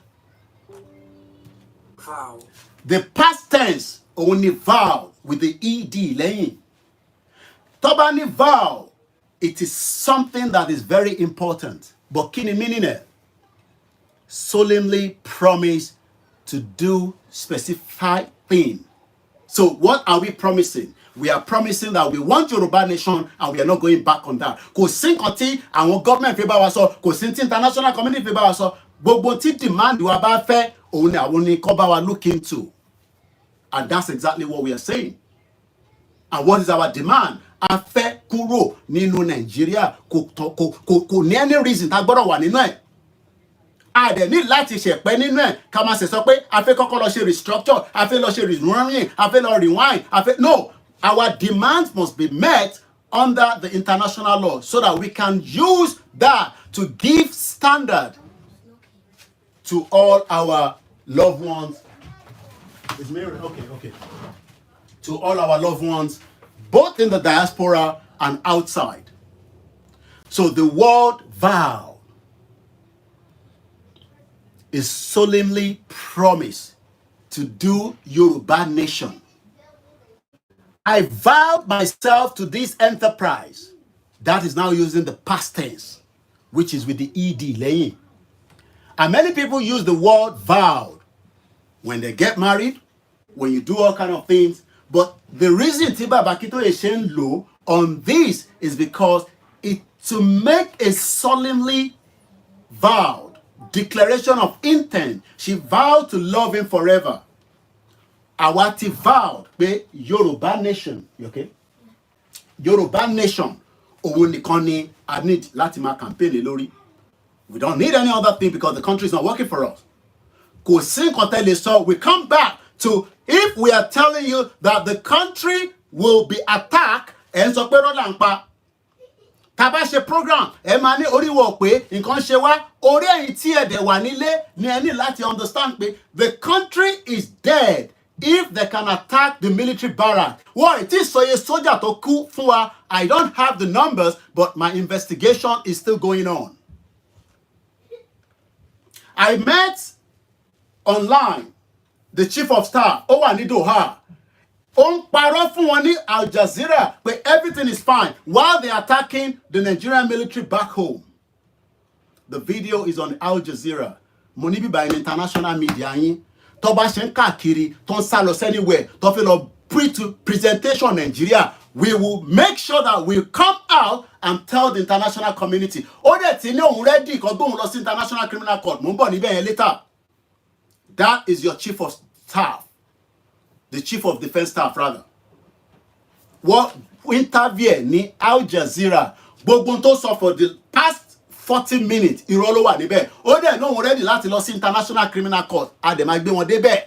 B: Vow.
C: the past tense only vow with the ed lẹ́yìn. Tó bá ní vow, it is something that is very important. But kí ni meaning ẹ̀? Solemnly promise to do specified thing. So what are we promising? We are promising that we want Yoruba nation and we are not going back on that. Kò sí nǹkan tí àwọn government fi bá wa sọ, kò sí tí international community fi bá wa sọ. Gbogbo tí demand wa bá fẹ́, òun ni àwọn ni kó bá wa look into. And that's exactly what we are saying. And what is our demand? A fẹ́ kúrò nínú Nigeria, kò ní any reason tá gbọ́dọ̀ wà nínú ẹ̀. A dẹ̀ ní láti ṣẹ̀pẹ́ nínú ẹ̀ ká máa ṣe sọ pé a fẹ́ kọ́kọ́ lọ ṣe restructure, a fẹ́ lọ ṣe rewinding, a fẹ́ lọ rewind, no. Our demands must be met under the international law so that we can use that to give standard to all our loved ones. Is Mary? Okay. To all our loved ones, both in the diaspora and outside. So the word vow is solemnly promised to do Yoruba nation. I vowed myself to this enterprise. That is now using the past tense, which is with the ed lẹ́yìn. And many people use the word vowed when they get married, when you do all kind of things. But the reason tí Baba Akintoye ṣe ń lò on this is because it to make a solemnly vowed declaration of intent. She vowed to love him forever. Àwa ti vowed pé Yoruba nation, okay? Yoruba nation, òun nìkan ni I need láti máa campaign lé lórí. We don't need any other thing because the country is not working for us. Kò sí nǹkan tẹ́ lè sọ. We come back to if we are telling you that the country will be attacked, ẹ̀ ń sọ pé rọ́lá ń pa. Tá bá ṣe program, ẹ máa ní orí wọ̀ pé nǹkan ṣe wá. Orí ẹ̀yin tí ẹ dẹ̀ wà nílé ni ẹ ní láti understand pé the country is dead if they can attack the military barrack. Wọ́n ì tí sọye sójà tó kú fún wa. I don't have the numbers, but my investigation is still going on. I met online the chief of staff, ó wà ní Doha. Ó ń parọ́ fún wọn ní Al Jazeera pé everything is fine while they are attacking the Nigerian military back home. The video is on Al Jazeera. Mo ní bíbá in international media yín. Tó bá ṣe ń káàkiri, tó ń sá lọ anywhere, tó fi lọ presentation Nigeria. We will make sure that we come out and tell the international community. Ó dẹ̀ ti ní òun ready kó gbóhùn lọ sí International Criminal Court. Mo ń bọ̀ níbẹ̀ yẹn later. That is your chief of staff. The chief of defense staff, rather. What interview ní Al Jazeera. Gbogbo tó sọ for the past 40 minutes. Irọ́ ló wà níbẹ̀. Ó dẹ̀ ní òun ready láti lọ sí International Criminal Court. A dẹ̀ máa gbé wọn débẹ̀.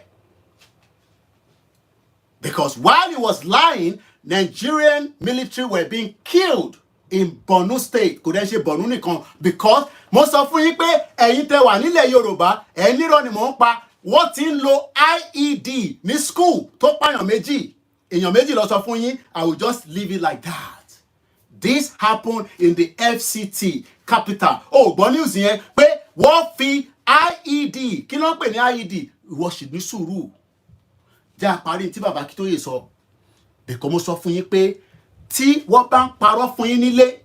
C: Because while he was lying, Nigerian military were being killed in Borno State. Kò dẹ̀ ṣe Borno nìkan. Because mo sọ fún yín pé ẹ̀yin tẹ́ wà nílẹ̀ Yorùbá, ẹ̀yin nírọ́ ni mò ń pa. Wọ́n ti ń lo IED ní school tó pààyàn méjì. Èèyàn méjì lọ sọ fún yín. I will just leave it like that. This happened in the FCT capital. Oh, gbọ́ news yẹn pé wọ́n fi IED. Kí ló ń pè ní IED? Ìwọ ṣì ní sùúrù. Jẹ́ àparí tí Baba Akintoye sọ. Bẹ̀kọ́ mo sọ fún yín pé tí wọ́n bá ń parọ́ fún yín nílé,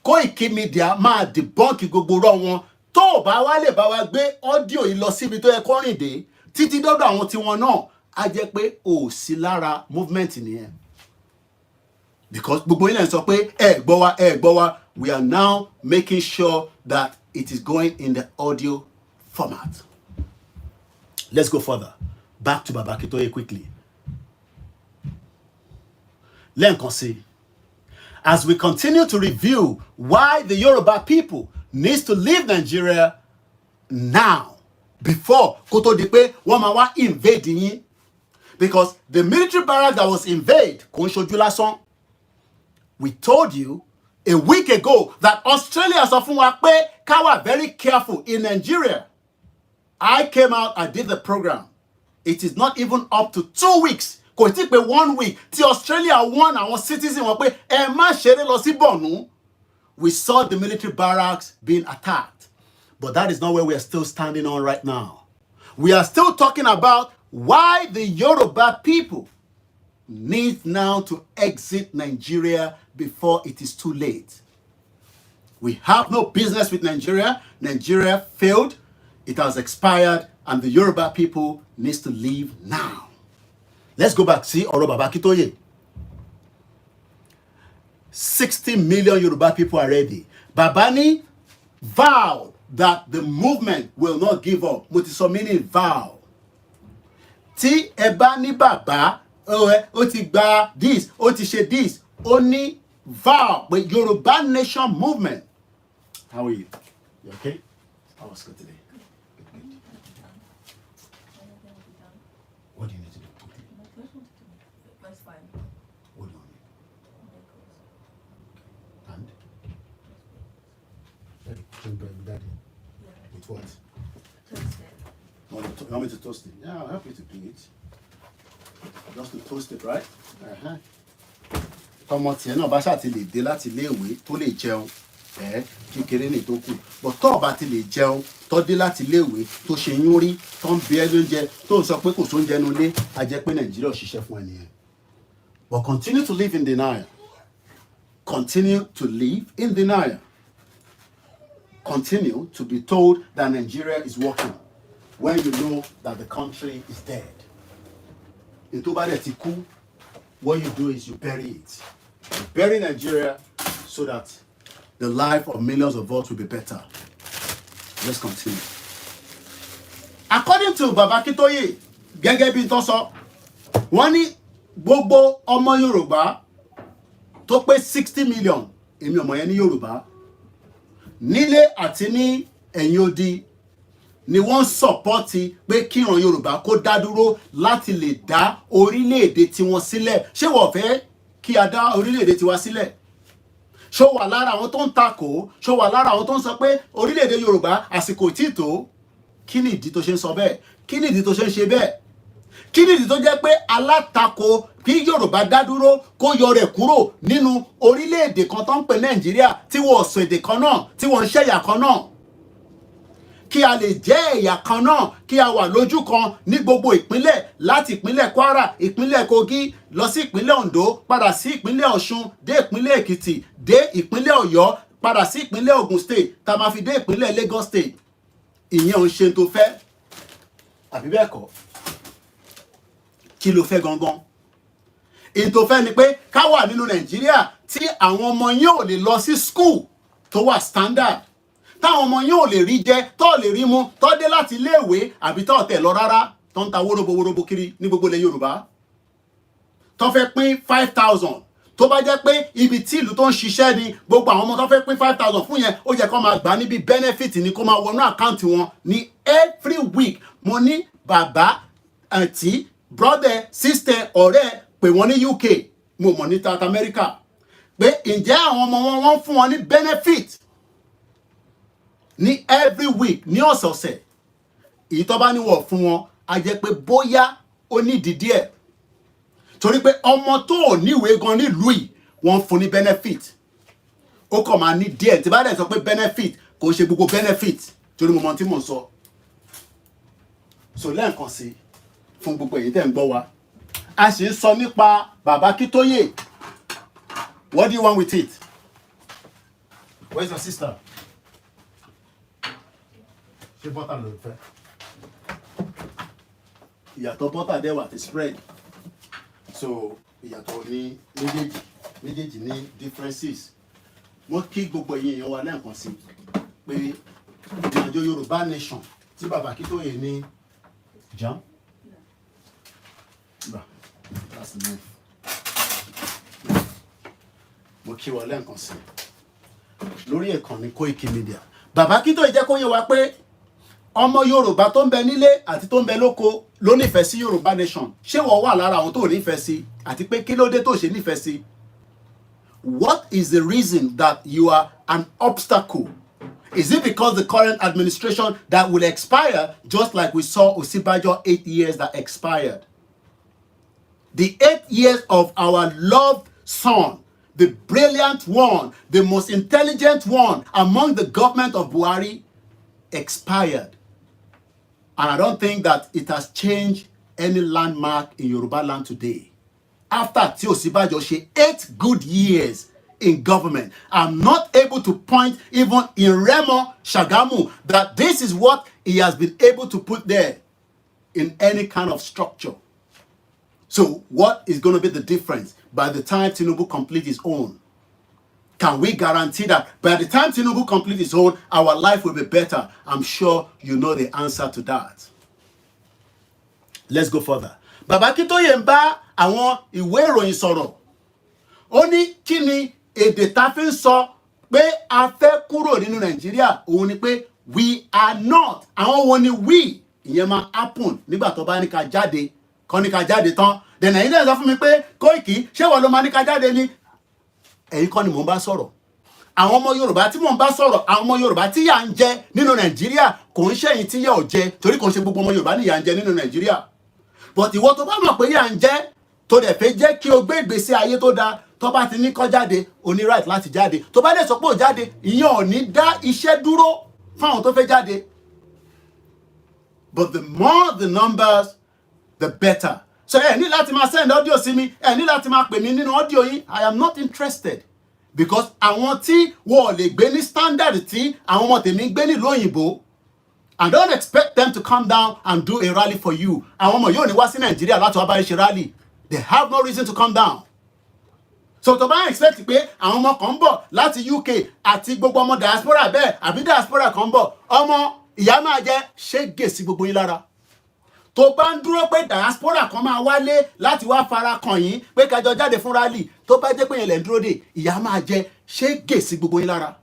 C: Koikimedia máa debunk gbogbo rọ́ wọn. Tó bá wá lè bá wa gbé ọ́díò yìí lọ síbi tó yẹ kó rìn dé, títí dọ́dọ̀ àwọn tiwọn náà, á jẹ́ pé ò sí lára movement nìyẹn. Because gbogbo yín lè sọ pé ẹ gbọ́ wa, we are now making sure that it is going in the audio format. Let's go further. Back to Baba Akintoye quickly. Lẹ́ǹkan sí. As we continue to review why the Yoruba people needs to leave Nigeria now, before kó tó di pé wọ́n máa wá invade yín. Because the military barrack that was invaded, kò ń ṣojú lásán. We told you a week ago that Australia sọ fún wa pé ká wà very careful in Nigeria. I came out, I did the program. It is not even up to 2 weeks. Kò tí pé 1 week tí Australia warn àwọn citizens wọn pé ẹ má ṣeré lọ sí Borno. We saw the military barracks being attacked. But that is not where we are still standing on right now. We are still talking about why the Yoruba people need now to exit Nigeria before it is too late. We have no business with Nigeria. Nigeria failed. It has expired. And the Yoruba people needs to leave now. Let's go back. See, ọ̀rọ̀ Baba Akintoye. 60 million Yoruba people are ready. Babani vowed that the movement will not give up. Mo ti sọ meaning vow. Tí ẹ bá ní bàbá, ó ti gba this, ó ti ṣe this, ó ní vow with Yoruba nation movement. How are you? You okay? How was good today? Good. What do you need to do?
E: That's fine.
C: What do you want? And? Daddy.
E: Yeah.
C: With what?
E: Toast it.
C: You want me to toast it? Yeah, I'll help you to do it. Just to toast it, right? Ọmọ tiẹ̀ náà bá ṣáà ti lè dé láti ilé ìwé tó lè jẹun, kékeré ní tó kù but tó bá ti lè jẹun tó dé láti iléèwé tó ṣe yún rí tó ń bí ẹ lóúnjẹ tó ń sọ pé kò sóúnjẹ nu ilé a jẹ́ pé Nàìjíríà ò ṣiṣẹ́ fún ẹnìyẹn. But continue to live in denial. Continue to live in denial. Continue to be told that Nigeria is working when you know that the country is dead. What you do is you bury it. You bury Nigeria so that the life of millions of us will be better. Let's continue. According to Baba Akintoye, gẹ́gẹ́ bí tó sọ, wọ́n ní gbogbo ọmọ Yorùbá tó pé 60 million, èmi ọmọ yẹn ní Yorùbá, nílé àti ní ẹ̀yìn odi ni wọ́n sọ̀pọ́tì pé kí ìran Yorùbá kó dá dúró láti lè dá orílẹ̀-èdè tiwọn sílẹ̀. Ṣé wọ́n fẹ́ kí a dá orílẹ̀-èdè tiwa sílẹ̀? Ṣó wà lára àwọn tó ń takò? Ṣó wà lára àwọn tó ń sọ pé orílẹ̀-èdè Yorùbá àsìkò tí tó? Kí ni ìdí tó ṣe ń sọ bẹ́ẹ̀? Kí ni ìdí tó ṣe ń ṣe bẹ́ẹ̀? Kí ni ìdí tó jẹ́ pé alátakò kí Yorùbá dá dúró kó yọ rẹ̀ kúrò nínú orílẹ̀-èdè kan tó ń pè Nàìjíríà tí wọ́n sọ èdè kan náà, tí wọ́n ń ṣẹ̀yà kan náà? Kí a lè jẹ́ ẹ̀yà kan náà, kí a wà lójú kan ní gbogbo ìpínlẹ̀, láti ìpínlẹ̀ Kwara, ìpínlẹ̀ Kogi, lọ sí ìpínlẹ̀ Ondo, padà sí ìpínlẹ̀ Ọ̀ṣun, dé ìpínlẹ̀ Èkìtì, dé ìpínlẹ̀ Ọ̀yọ́, padà sí ìpínlẹ̀ Ògùn state, tá máa fi dé ìpínlẹ̀ Lagos state. Ìyẹn ò ń ṣe tó fẹ́. Àbí bẹ́ẹ̀ kọ́? Kí ló fẹ́ gangan? Èyí tó fẹ́ ni pé ká wà nínú Nàìjíríà tí àwọn ọmọ yín ò lè lọ sí school tó wà standard. Táwọn ọmọ yín ò lè rí jẹ, tó lè rí mu, tó dé láti iléèwé àbí tó tẹ̀ lọ rárá, tó ń ta wóróbo kiri ní gbogbo ilẹ̀ Yorùbá. Tó fẹ́ pín 5,000. Tó bá jẹ́ pé ibi tí ìlú tó ń ṣiṣẹ́ ni gbogbo àwọn ọmọ tó fẹ́ pín 5,000 fún yẹn, ó yẹ kó máa gbà níbi benefit ni kó máa wọnú àkáǹtì wọn ní every week. Mo ní bàbá, àǹtí, brother, sister, ọ̀rẹ́ pè wọ́n ní UK, mo mọ̀ ní South America, pé ǹjẹ́ àwọn ọmọ wọn wọ́n fún wọn ní benefit ní every week, ní ọ̀sọ̀ọ̀sẹ̀. Èyí tó bá ní wọ̀ fún wọn a jẹ́ pé bóyá ó ní ìdí ẹ̀. Torí pé ọmọ tó ò níwèé gan nílùú yìí wọ́n fún ní benefit. Ó kàn máa ní díẹ̀. Tí bá dẹ̀ sọ pé benefit kò ṣe gbogbo benefit, torí mo mọ̀ tí mo sọ. So lẹ́ẹ̀kan sí fún gbogbo èyí tẹ́ ń gbọ́ wa. A sì ń sọ nípa Baba Akintoye. What do you want with it? Where's your sister? Ṣé bọ́tà ló ń fẹ́? Ìyàtọ̀ bọ́tà dẹ̀ wà ti spread. So ìyàtọ̀ ní méjèèjì ní differences. Wọ́n kí gbogbo èèyàn wa lẹ́ẹ̀kan sí pé ìrìnàjò Yorùbá nation tí Baba Akintoye ní jam. That's the knife. Mo kí wa lẹ́ẹ̀kan sí lórí ìkànnì Koikimedia. Baba Akintoye jẹ́ kó yé wa pé ọmọ Yorùbá tó ń bẹ nílé àti tó ń bẹ lóko ló nífẹ̀ẹ́ sí Yorùbá nation. Ṣé wọ́n wà lára àwọn tó nífẹ̀ẹ́ sí àti pé kí ló dé tó ṣe nífẹ̀ẹ́ sí? What is the reason that you are an obstacle? Is it because the current administration that will expire just like we saw Osibajo 8 years that expired? The 8 years of our loved son, the brilliant one, the most intelligent one among the government of Buhari expired. And I don't think that it has changed any landmark in Yoruba land today. After Tí Osibajo ṣe 8 good years in government, I'm not able to point even in Remo Shagamu that this is what he has been able to put there in any kind of structure. So what is going to be the difference by the time Tinubu completes his own? Can we guarantee that by the time Tinubu completes his own, our life will be better? I'm sure you know the answer to that. Let's go further. Baba Akintoye ń bá àwọn ìwé ìròyìn sọ̀rọ̀. Ó ní kí ni èdè tá fi ń sọ pé a fẹ́ kúrò nínú Nàìjíríà, òun ni pé we are not. Àwọn wo ni we? Ìyẹn máa happen nígbà tó bá ní ká jáde. Kọ́ ní ká jáde tán. Then ẹ̀yin náà sọ fún mi pé Koiki, ṣé wọ́n ló máa ní ká jáde ni? Ẹ̀yin kọ́ ni mò ń bá sọ̀rọ̀. Àwọn ọmọ Yorùbá tí mò ń bá sọ̀rọ̀, àwọn ọmọ Yorùbá tí yà ń jẹ nínú Nàìjíríà kò ń ṣẹ̀yìn tí yà ò jẹ, torí kò ń ṣe gbogbo ọmọ Yorùbá ni yà ń jẹ nínú Nàìjíríà. But ìwọ tó bá mọ̀ pé yà ń jẹ, tó dẹ̀ fẹ́ jẹ́ kí o gbé ìgbésí ayé tó dáa, tó bá ti ní kó jáde ó ní right láti jáde tó bá dẹ̀ sọ pé ó jáde ìyẹn ò ní dá iṣẹ́ dúró fáwọn tó fẹ́ jáde. But the more the numbers, the better. So ẹ ní láti máa send audio sí mi, ẹ ní láti máa pè mí nínú audio yín. I am not interested because àwọn tí wọ́n lè gbé ní standard tí àwọn ọmọ tèmi gbé nílùú òyìnbó, and don't expect them to come down and do a rally for you. Àwọn ọmọ yóò ní wá sí Nàìjíríà láti wá bá ṣe rally. They have no reason to come down. So tó bá expect pé àwọn ọmọ kan ń bọ̀ láti UK àti gbogbo ọmọ diaspora bẹ́ẹ̀ àbí diaspora kan ń bọ̀, ọmọ ìyá máa jẹ́ ṣégè sí gbogbo yín lára. Tó bá ń dúró pé diaspora kan máa wálé láti wá fara kàn yín pé kájọ jáde fún rally, tó bá jẹ́ pé yẹn lẹ̀ ń dúró dè, ìyá máa jẹ́ ṣégè sí gbogbo yín lára.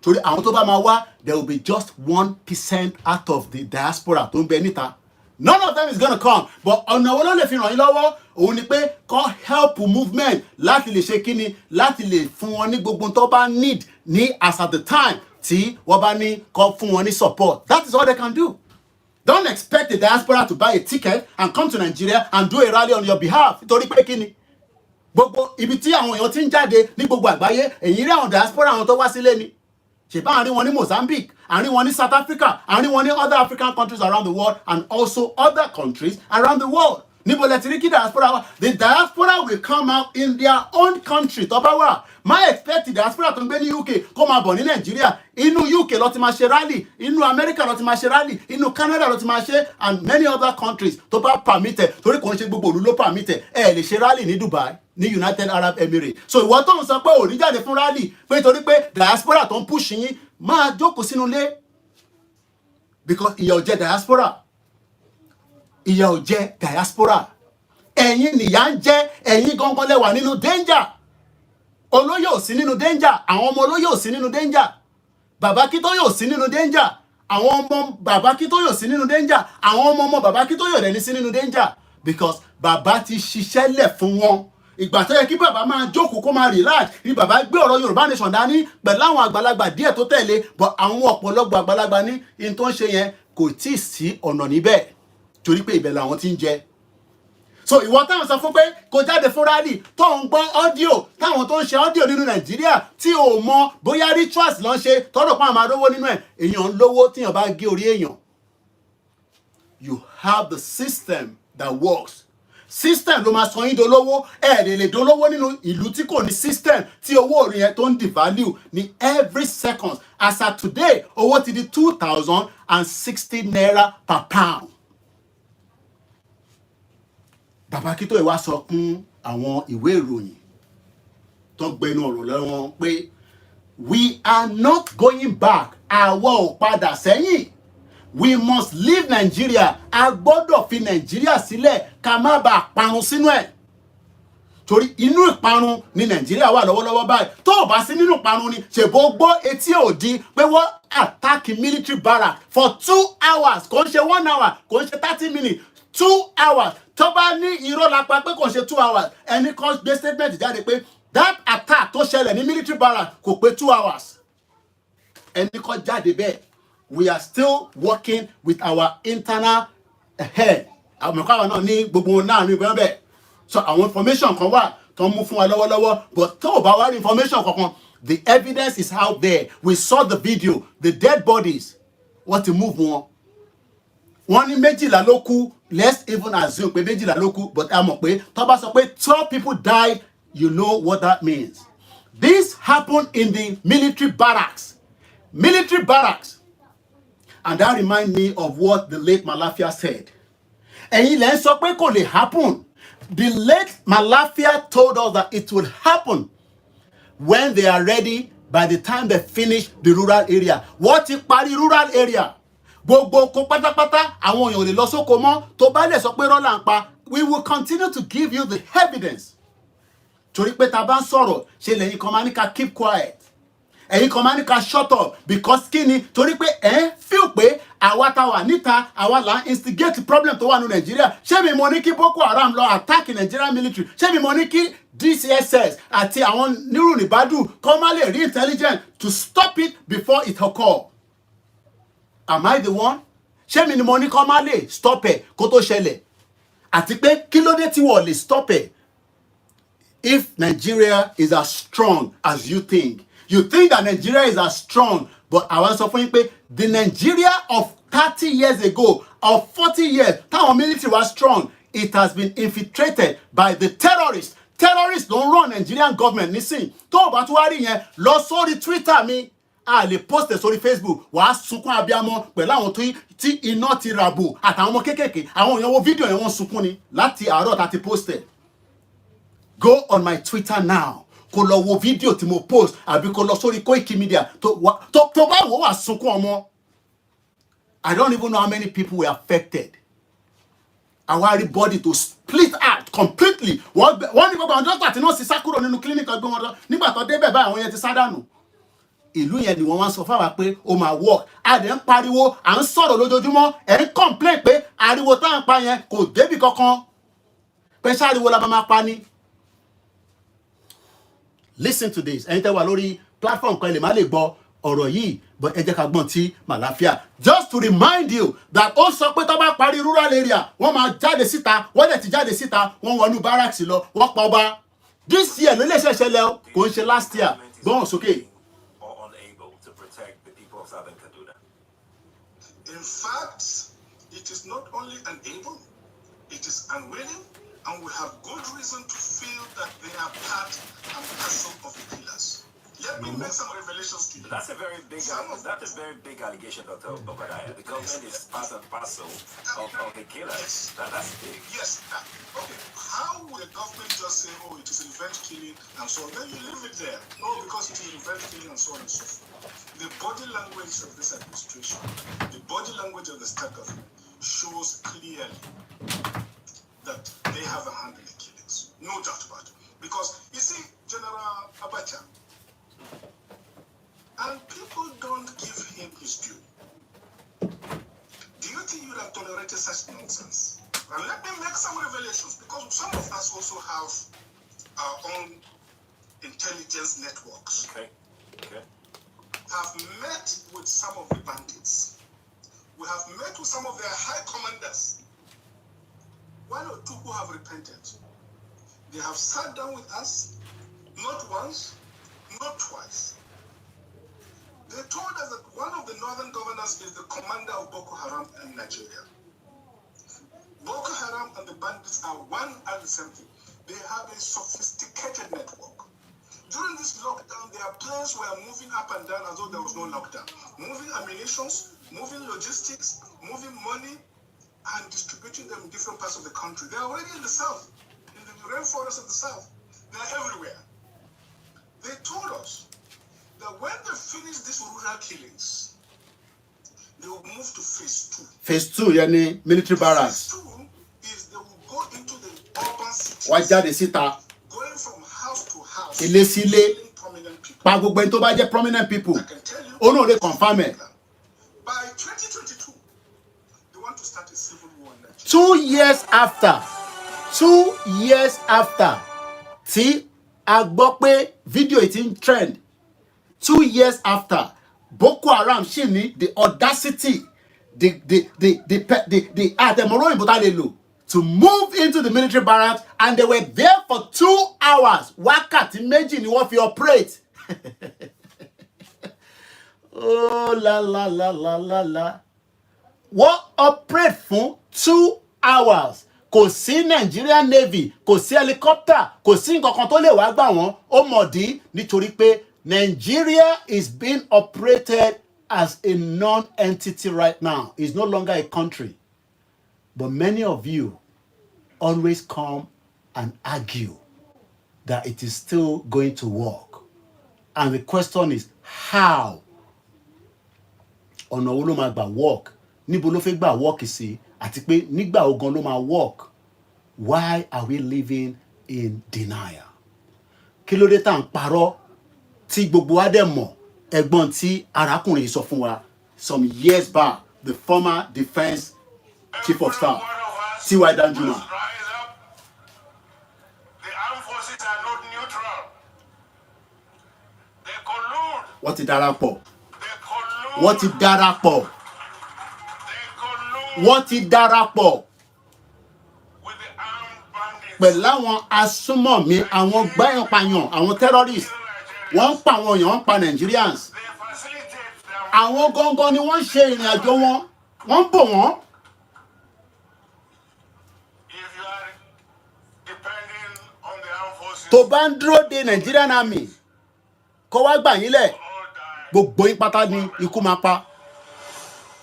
C: Torí àwọn tó bá máa wá, there will be just 1% out of the diaspora tó ń bẹ níta. None of them is going to come. But ọ̀nà wo ló lè fi ràn yín lọ́wọ́? Òun ni pé kó help movement láti lè ṣe kíni, láti lè fún wọn ní gbogbo tó bá need ní as at the time tí wọ́n bá ní kó fún wọn ní support. That is all they can do. Don't expect the diaspora to buy a ticket and come to Nigeria and do a rally on your behalf. Nítorí pé kíni? Gbogbo ibi tí àwọn èèyàn ti ń jáde ní gbogbo àgbáyé, èyí rí àwọn diaspora àwọn tó wá sílé ni. Ṣèbá àárín wọn ní Mozambique, àárín wọn ní South Africa, àárín wọn ní other African countries around the world and also other countries around the world. Níbo lẹ ti rí kí diaspora wá? The diaspora will come out in their own country tó bá wà. Má expect the diaspora tó ń gbé ní UK kó máa bọ̀ ní Nàìjíríà. Inú UK ló ti máa ṣe rally, inú America ló ti máa ṣe rally, inú Canada ló ti máa ṣe and many other countries tó bá permitted torí kò ń ṣe gbogbo òlu ló permitted. Ẹ lè ṣe rally ní Dubai, ní United Arab Emirates. So ìwọ tó ń sọ pé ò ní jáde fún rally pé torí pé diaspora tó ń push yín máa jókòó sínú ilé because ìyà ò jẹ diaspora. Ìyà ò jẹ diaspora. Ẹ̀yin nìyà ń jẹ, ẹ̀yin gangan lẹ wà nínú danger. Olóyè ò sí nínú danger, àwọn ọmọ olóyè ò sí nínú danger. Bàbá Kítóyè ò sí nínú danger, àwọn ọmọ bàbá Kítóyè ò sí nínú danger, àwọn ọmọ bàbá Kítóyè ò dẹ̀ ní sí nínú danger because bàbá ti ṣiṣẹ́ lẹ̀ fún wọn. Ìgbà tó yẹ kí bàbá máa jókòó kó máa relax ni bàbá gbé ọ̀rọ̀ Yorùbá nation dání pẹ̀lú àwọn àgbàlagbà díẹ̀ tó tẹ̀lé but àwọn ọ̀pọ̀lọpọ̀ àgbàlagbà ní in tó ń ṣe yẹn kò tí ì sí ọ̀nà níbẹ̀ torí pé ibẹ̀ làwọn ti ń jẹ. So ìwọ táwọn sọ fún pé kò jáde fún rally tó ń gbọ́ audio táwọn tó ń ṣe audio nínú Nàìjíríà tí ò mọ bóyá rituals ló ń ṣe tọ́dọ̀ pa àmà lówó nínú ẹ̀ èèyàn lówó tíyàn bá gé orí èèyàn. You have the system that works. System ló máa sọ yín dolówó lè dolówó nínú ìlú tí kò ní system tí owó orí yẹn tó ń devalue ní every second. As at today owó ti di 2,060 naira per pound. Bàbá Kítóyè wá sọ fún àwọn ìwé ìròyìn tó gbẹnu ọ̀rọ̀ lọ́wọ́ pé we are not going back. Àwa ò padà sẹ́yìn. We must leave Nigeria. A gbọ́dọ̀ fi Nigeria sílẹ̀ ká má bàa parun sínú ẹ̀. Torí inú ìparun ni Nigeria wà lọ́wọ́lọ́wọ́ báyìí. Tó o bá sí nínú ìparun ni ṣèbó gbọ́ etí òdi pé wọ́n attack military barrack for 2 hours. Kò ń ṣe 1 hour, kò ń ṣe 30 minutes. 2 hours. Tó bá ní irọ́ lápá pé kò ń ṣe 2 hours. Ẹni kan gbé statement jáde pé that attack tó ṣẹlẹ̀ ní military barrack kò pé 2 hours. Ẹni kan jáde bẹ́ẹ̀. We are still working with our internal head. Àwọn ọmọkàwá náà ní gbogbo náà ní ìgbẹ́ bẹ́ẹ̀. So àwọn information kan wà tó ń mú fún wa lọ́wọ́lọ́wọ́. But tó o bá wá rí information kankan, the evidence is out there. We saw the video, the dead bodies. Wọ́n ti move wọn. Wọ́n ní méjìlá ló kú. Let's even assume pé méjìlá ló kú. But a mọ̀ pé tó bá sọ pé 12 people died, you know what that means. This happened in the military barracks. Military barracks. And that reminds me of what the late Malafia said. Ẹ̀yin lẹ́ ń sọ pé kò lè happen. The late Malafia told us that it will happen when they are ready by the time they finish the rural area. Wọ́n ti parí rural area. Gbogbo oko pátápátá àwọn èèyàn ò lè lọ sóko mọ́ tó bá lè sọ pé rọ́lá ń pa. We will continue to give you the evidence. Torí pé ta bá ń sọ̀rọ̀ ṣe lẹ́yìn kan máa ní ká keep quiet. Ẹ̀yin kan máa ní ká shut up because kí ni torí pé feel pé àwa tá wà níta àwa là ń instigate problem tó wà ní Nàìjíríà. Ṣé mi mo ní kí Boko Haram lọ attack Nigerian military? Ṣé mi mo ní kí DCSS àti àwọn nírùnìbádù kọ́ má lè rí intelligence to stop it before it occur? Am I the one? Ṣé mi ni mo ní kọ́ má lè stop ẹ̀ kó tó ṣẹlẹ̀? Àti pé kí ló dé tí wọ́n lè stop ẹ̀? if Nigeria is as strong as you think that Nigeria is as strong, but I was suffering the Nigeria of 30 years ago, of 40 years, our military was strong. It has been infiltrated by the terrorists. Terrorists don't run Nigerian government. Listen, tó bá tún wá rí yẹn lọ sórí Twitter mi, a lè post sórí Facebook, wàá sunkún abiyamọ pẹ̀lú àwọn tí iná ti ràbò àtàwọn ọmọ kékèké, àwọn èèyàn wo fídíò yẹn wọ́n sunkún ni láti àárọ̀ tá ti posted. Go on my Twitter now. Kó lọ wo fídíò tí mo post àbí kó lọ sórí Koikimedia tó bá wò wá sunkún ọmọ. I don't even know how many people were affected. Our body to split out completely. One ní gbogbo àwọn dọ́kítà tí náà sì sá kúrò nínú clinic ọgbọ́n wọn lọ nígbà tó débẹ̀ báyìí àwọn yẹn ti sá dànù. Ìlú yẹn ni wọ́n wá sọ fáwa pé ó máa work. A dẹ̀ ń pariwo, à ń sọ̀rọ̀ lójoojúmọ́, ẹ̀ ń complain pé ariwo tá à ń pa yẹn kò débì kankan. Pé sáriwo la máa pa ni. Listen to this. Ẹ̀yin tẹ́ wà lórí platform kan lè má lè gbọ́ ọ̀rọ̀ yìí, but ẹ jẹ́ ká gbọ́n tí màláfíà. Just to remind you that ó sọ pé tó bá parí rural area, wọ́n máa jáde síta, wọ́n dẹ̀ ti jáde síta, wọ́n wọnú barracks lọ, wọ́n pa ọba. This year ló lè ṣẹ̀ṣẹ̀lẹ̀ o, kò ń ṣe last year. Gbọ́n sókè.
F: Or unable to protect the people of Southern Kaduna.
G: In fact, it is not only unable, it is unwilling, and we have good reason to feel that they are part and parcel of the killers. Let me make some revelations to you.
F: That's a very big allegation, Dr. Obadiah. The government is part and parcel of the killers. That's big.
G: Yes. Okay. How will the government just say, oh, it is revenge killing and so on? Then you leave it there. Oh, because it is revenge killing and so on and so forth. The body language of this administration, the body language of the state government shows clearly that they have a hand in the killings. No doubt about it. Because, you see, General Abacha, and people don't give him his due. Do you think you would have tolerated such nonsense? And let me make some revelations, because some of us also have our own intelligence networks.
F: Okay.
G: Have met with some of the bandits. We have met with some of their high commanders. One or two who have repented. They have sat down with us, not once, not twice. They told us that one of the northern governors is the commander of Boko Haram in Nigeria. Boko Haram and the bandits are one and the same thing. They have a sophisticated network. During this lockdown, their planes were moving up and down as though there was no lockdown. Moving ammunitions, moving logistics, moving money, and distributing them in different parts of the country. They are already in the south, in the rainforest of the south. They are everywhere. They told us that when they finish these rural killings, they will move to phase 2.
C: Phase 2, yani military barracks.
G: Phase 2 is they will go into the urban cities,
C: Wá jáde síta,
G: going from house to house,
C: ilé sílé,
G: killing prominent people.
C: pa gbogbo ẹni tó bá jẹ́ prominent people.
G: I can tell you,
C: Ó náà lè confirm ẹ̀.
G: by 2022, they want to start a civil war in Nigeria.
C: 2 years after, tí a gbọ́ pé fídíò yìí ti ń trend, 2 years after, Boko Haram ṣì ní the audacity, the àtẹ̀mọ́rọ́ òyìnbó tá lè lò to move into the military barracks, and they were there for 2 hours. Wákàtí méjì ni wọ́n fi operate. Oh la. Wọ́n operate fún 2 hours. Kò sí Nigerian Navy, kò sí helicopter, kò sí nǹkan kan tó lè wá gbà wọ́n. Ó mọ̀dí nítorí pé Nigeria is being operated as a non-entity right now. It's no longer a country. But many of you always come and argue that it is still going to work. And the question is, how? Ọ̀nà wo ló máa gbà work? Níbo ló fẹ́ gbà work sí? Àti pé nígbà wo gan ló máa work? Why are we living in denial? Kí ló dé tá ń parọ́ tí gbogbo wa dẹ̀ mọ̀? Ẹ̀gbọ́n tí arákùnrin sọ fún wa some years back, the former defense chief of staff, T.Y. Danjuma.
G: The armed forces are not neutral. They collude.
C: Wọ́n ti darapọ̀.
G: They collude.
C: Wọ́n ti darapọ̀.
G: They collude
C: Wọ́n ti darapọ̀.
G: with the armed bandits.
C: pẹ̀lú àwọn asúnmọ̀mí àwọn gbáyànpáyàn àwọn terrorists wọ́n ń pa àwọn èèyàn wọ́n ń pa Nigerians
G: They facilitate them.
C: àwọn gangan ni wọ́n ń ṣe ìrìn àjò wọn wọ́n ń bò wọ́n.
G: If you are depending on the armed forces,
C: tó bá ń dúró de Nigerian army kó wá gbà yín lẹ̀
G: all die.
C: gbogbo yín pátá ni ikú máa pa.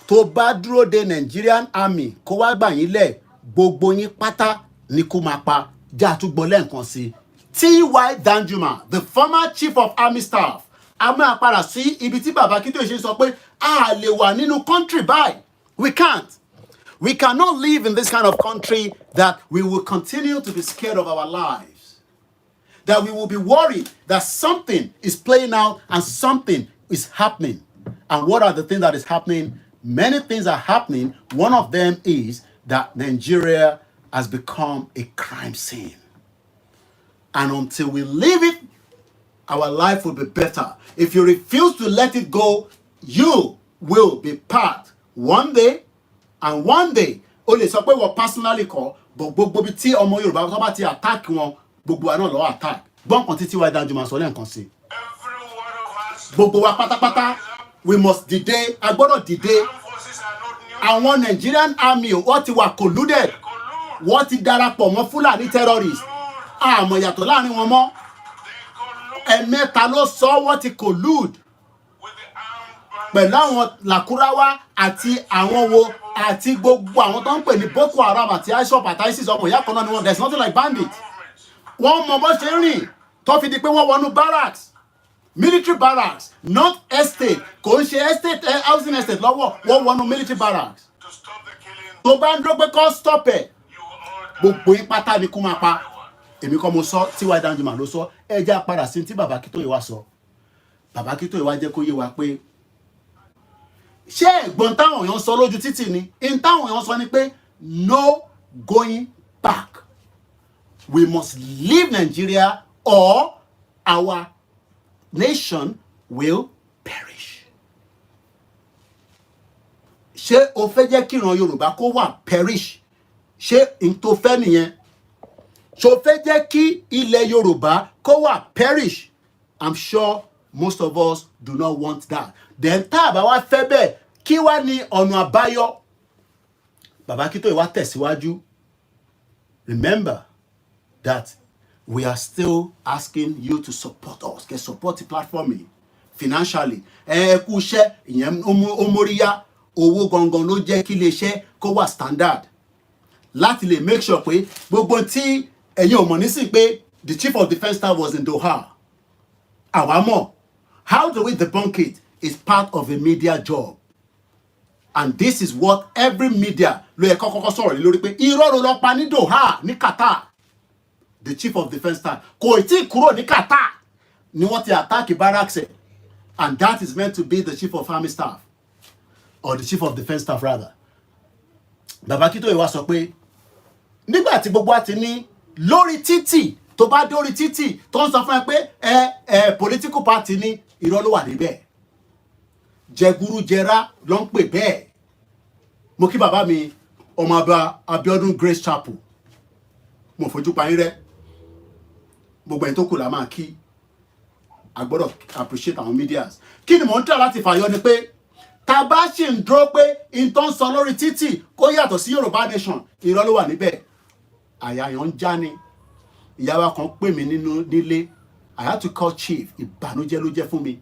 C: tó bá dúró de Nigerian army kó wá gbà yín lẹ̀ gbogbo yín pátá ni ikú máa pa. jẹ́ àtúgbọ́ lẹ́ǹkan sí T.Y. Danjuma the former chief of army staff a máa padà sí ibi tí bàbá Akíntóyè ṣe sọ pé a lè wà nínú country báyìí. We can't. We cannot live in this kind of country that we will continue to be scared of our lives. That we will be worried that something is playing out and something is happening. And what are the things that is happening? Many things are happening. One of them is that Nigeria has become a crime scene. And until we leave it, our life will be better. If you refuse to let it go, you will be part one day, and one day, o lè sọ pé wọ́n personally kọ́, but gbogbo bí tí ọmọ Yorùbá tó bá ti attack wọn, gbogbo wa náà lọ́wọ́ attack. Gbọ́n kan tí T.Y. Danjuma sọ lẹ́ǹkan sí.
G: Every one of us,
C: Gbogbo wa pátápátá, we must dìde, a gbọ́dọ̀ dìde.
G: armed forces are not new.
C: Àwọn Nigerian army wọ́n ti wà colluded,
G: Collude.
C: wọ́n ti darapọ̀ mọ́ Fúlàní terrorists. Àmọ́ yàtọ̀ láàrin wọn mọ́.
G: They collude
C: Ẹ̀mẹ́ta ló sọ wọ́n ti collude
G: with the armed
C: pẹ̀lú
G: bandits.
C: àwọn làkúráwá àti àwọn wo àti gbogbo àwọn tó ń pè ní Boko Haram àti ISWAP àti ISIS ọmọ ìyá kan náà ni wọn. There is nothing like bandits. Wọ́n mọ bó ṣe ń rìn tó fi di pé wọ́n wọnú barracks military barracks not estate kò ń ṣe estate housing estate lọ́wọ́ wọ́n wọnú military barracks.
G: To stop the killing,
C: Tó bá ń dúró pé kó stop ẹ̀
G: you all die.
C: gbogbo yín pátá ni kú máa pa. Èmi kọ́ mo sọ T.Y. Danjuma ló sọ ẹ jẹ́ á padà sí tí bàbá Akíntóyè wá sọ. Bàbá Akíntóyè wá jẹ́ kó yé wa pé ṣé ẹ̀gbọ́n táwọn èèyàn sọ lójú títì ni in táwọn èèyàn sọ ni pé no going back. We must leave Nigeria or our nation will perish. Ṣé o fẹ́ jẹ́ kí ìran Yorùbá kó wà perish? Ṣé n tó fẹ́ nìyẹn? Ṣé o fẹ́ jẹ́ kí ilẹ̀ Yorùbá kó wà perish? I'm sure most of us do not want that. Then tá a bá wá fẹ́ bẹ́ẹ̀ kí wá ní ọ̀nà àbáyọ? Bàbá Akíntóyè wá tẹ̀síwájú. Remember that we are still asking you to support us. Get support the platform yìí financially. Ẹ kú iṣẹ́ ìyẹn ó móríyá owó gangan ló jẹ́ kí iléeṣẹ́ kó wà standard. Láti lè make sure pé gbogbo tí ẹ̀yin ò mọ̀ nísìn pé the chief of defence staff was in Doha. Àwa mọ̀. How do we debunk it? It's part of a media job. And this is what every media ló yẹ kọ́kọ́ sọ̀rọ̀ lé lórí pé irọ́ ló lọ pa ní Doha ní Qatar. The chief of defence staff kò tí ì kúrò ní Qatar ni wọ́n ti attack barracks ẹ̀. And that is meant to be the chief of army staff or the chief of defence staff rather. Bàbá Akíntóyè wá sọ pé nígbà tí gbogbo wa ti ní lórí títì tó bá dórí títì tó ń sọ fún ẹ pé political party ní irọ́ ló wà níbẹ̀. Jẹgúrú jẹrá ló ń pè bẹ́ẹ̀. Mo kí bàbá mi ọmọ ọba Abiodun Grace Chapel. Mo fojú pa yín rẹ́. Gbogbo ẹni tó kù la máa kí. A gbọ́dọ̀ appreciate àwọn medias. Kí ni mò ń tẹ̀ láti fàyọ ni pé tá bá ṣì ń dúró pé in tó ń sọ lórí títì kó yàtọ̀ sí Yorùbá nation irọ́ ló wà níbẹ̀. Àyà yàn ń já ni. Ìyá wa kan pè mí nílé. I had to call chief. Ìbànújẹ́ ló jẹ́ fún mi.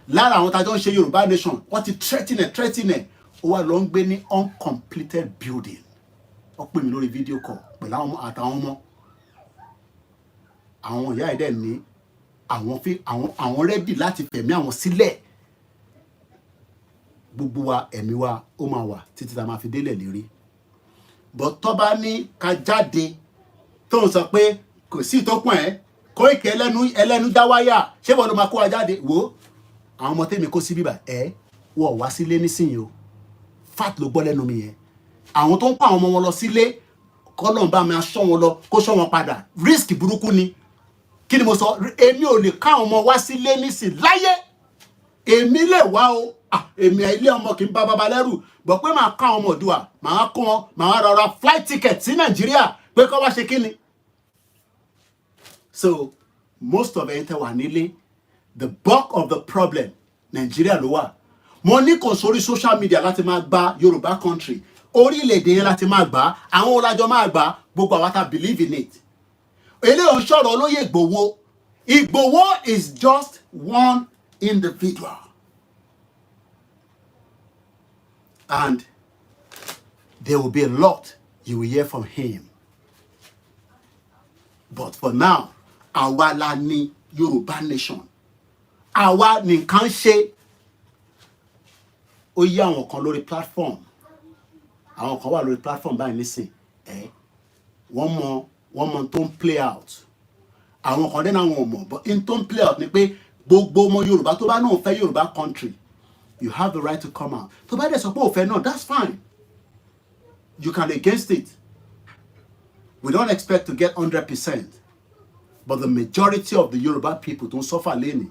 C: Lára àwọn tájọ́ ń ṣe Yorùbá nation wọ́n ti threaten ẹ̀ ó wà lọ ń gbé ní uncompleted building. Ó pè mí lórí video call pẹ̀lú àwọn àtàwọn ọmọ. Àwọn ìyá ẹ̀dẹ̀ ní àwọn ready láti fẹ̀mí àwọn sílẹ̀. Gbogbo wa ẹ̀mí wa ó máa wà títí tá máa fi délẹ̀ lérí. But tó bá ní ká jáde tó ń sọ pé kò sí ìtọ́kùn ẹ̀ Koiki ẹlẹ́nu dáwáyà ṣé wọ́n ló máa kó wa jáde wò àwọn ọmọ tèmi kó sí bíbà wọ́n wá sílé nísìnyí o fat ló gbọ́ lẹ́nu mi yẹn àwọn tó ń pa àwọn ọmọ wọn lọ sílé kọ́lọ́n bá mi aṣọ́ wọn lọ kó ṣọ́ wọn padà risk burúkú ni kí ni mo sọ èmi ò lè ká àwọn ọmọ wá sílé nísìnyí láyé èmi lè wá o èmi ilé ọmọ kì í bá baba lẹ́rù bọ̀ pé màá ká àwọn ọmọ Oòduà màá kó wọn màá rọra flight ticket sí Nàìjíríà pé kọ́ wá ṣe kí ni So most of it wà nílé, the bulk of the problem Nigeria ló wà. Mo ní kò sórí social media láti máa gba Yorùbá country, orílẹ̀-èdè yẹn láti máa gbà, àwọn olájọ máa gbà, gbogbo àwa tá believe in it. Eléyìí ò ń sọ̀rọ̀ olóyè Ìgbòho. Ìgbòho is just one individual. And there will be a lot you will hear from him. But for now, àwa la ní Yorùbá nation. Àwa nìkan ṣe. Ó yí àwọn kan lórí platform. Àwọn kan wà lórí platform báyìí nísìn. Wọ́n mọ tó ń play out. Àwọn kan dẹ́nà àwọn ọmọ, but in tó ń play out ni pé gbogbo ọmọ Yorùbá tó bá náà fẹ́ Yorùbá country, you have the right to come out. Tó bá dẹ̀ sọ pé ò fẹ́ náà, that's fine. You can against it. We don't expect to get 100%. But the majority of the Yoruba people don't suffer lẹ́ni.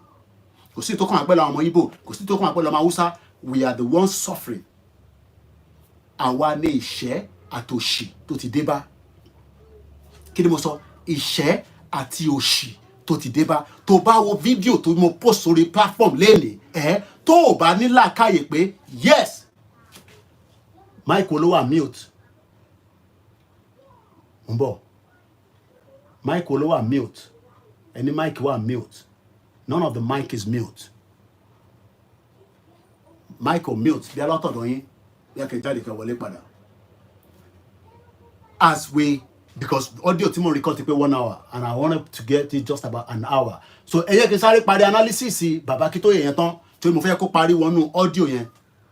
C: Kò sí tó kàn pẹ̀lú àwọn ọmọ Igbo, kò sí tó kàn pẹ̀lú ọmọ Hausa. We are the ones suffering. Àwa ní ìṣẹ́ àtòṣì tó ti dé bá. Kí ni mo sọ? Ìṣẹ́ àti òṣì tó ti dé bá. Tó bá wo fídíò tó mo post sórí platform lẹ́ni, tó o bá ní làákàyè pé yes, Mike Olowa mute. Mbo. Mike Olowa mute. Any mic were mute. None of the mic is mute. Mic or mute. Bí a lot of doing. As we, because audio Timo record take 1 hour and I wanted to get it just about an hour. So ẹ jẹ́ kí n sáré parí analysis bàbá kí tó yẹn tán tí mo fẹ́ kó parí wọnú audio yẹn,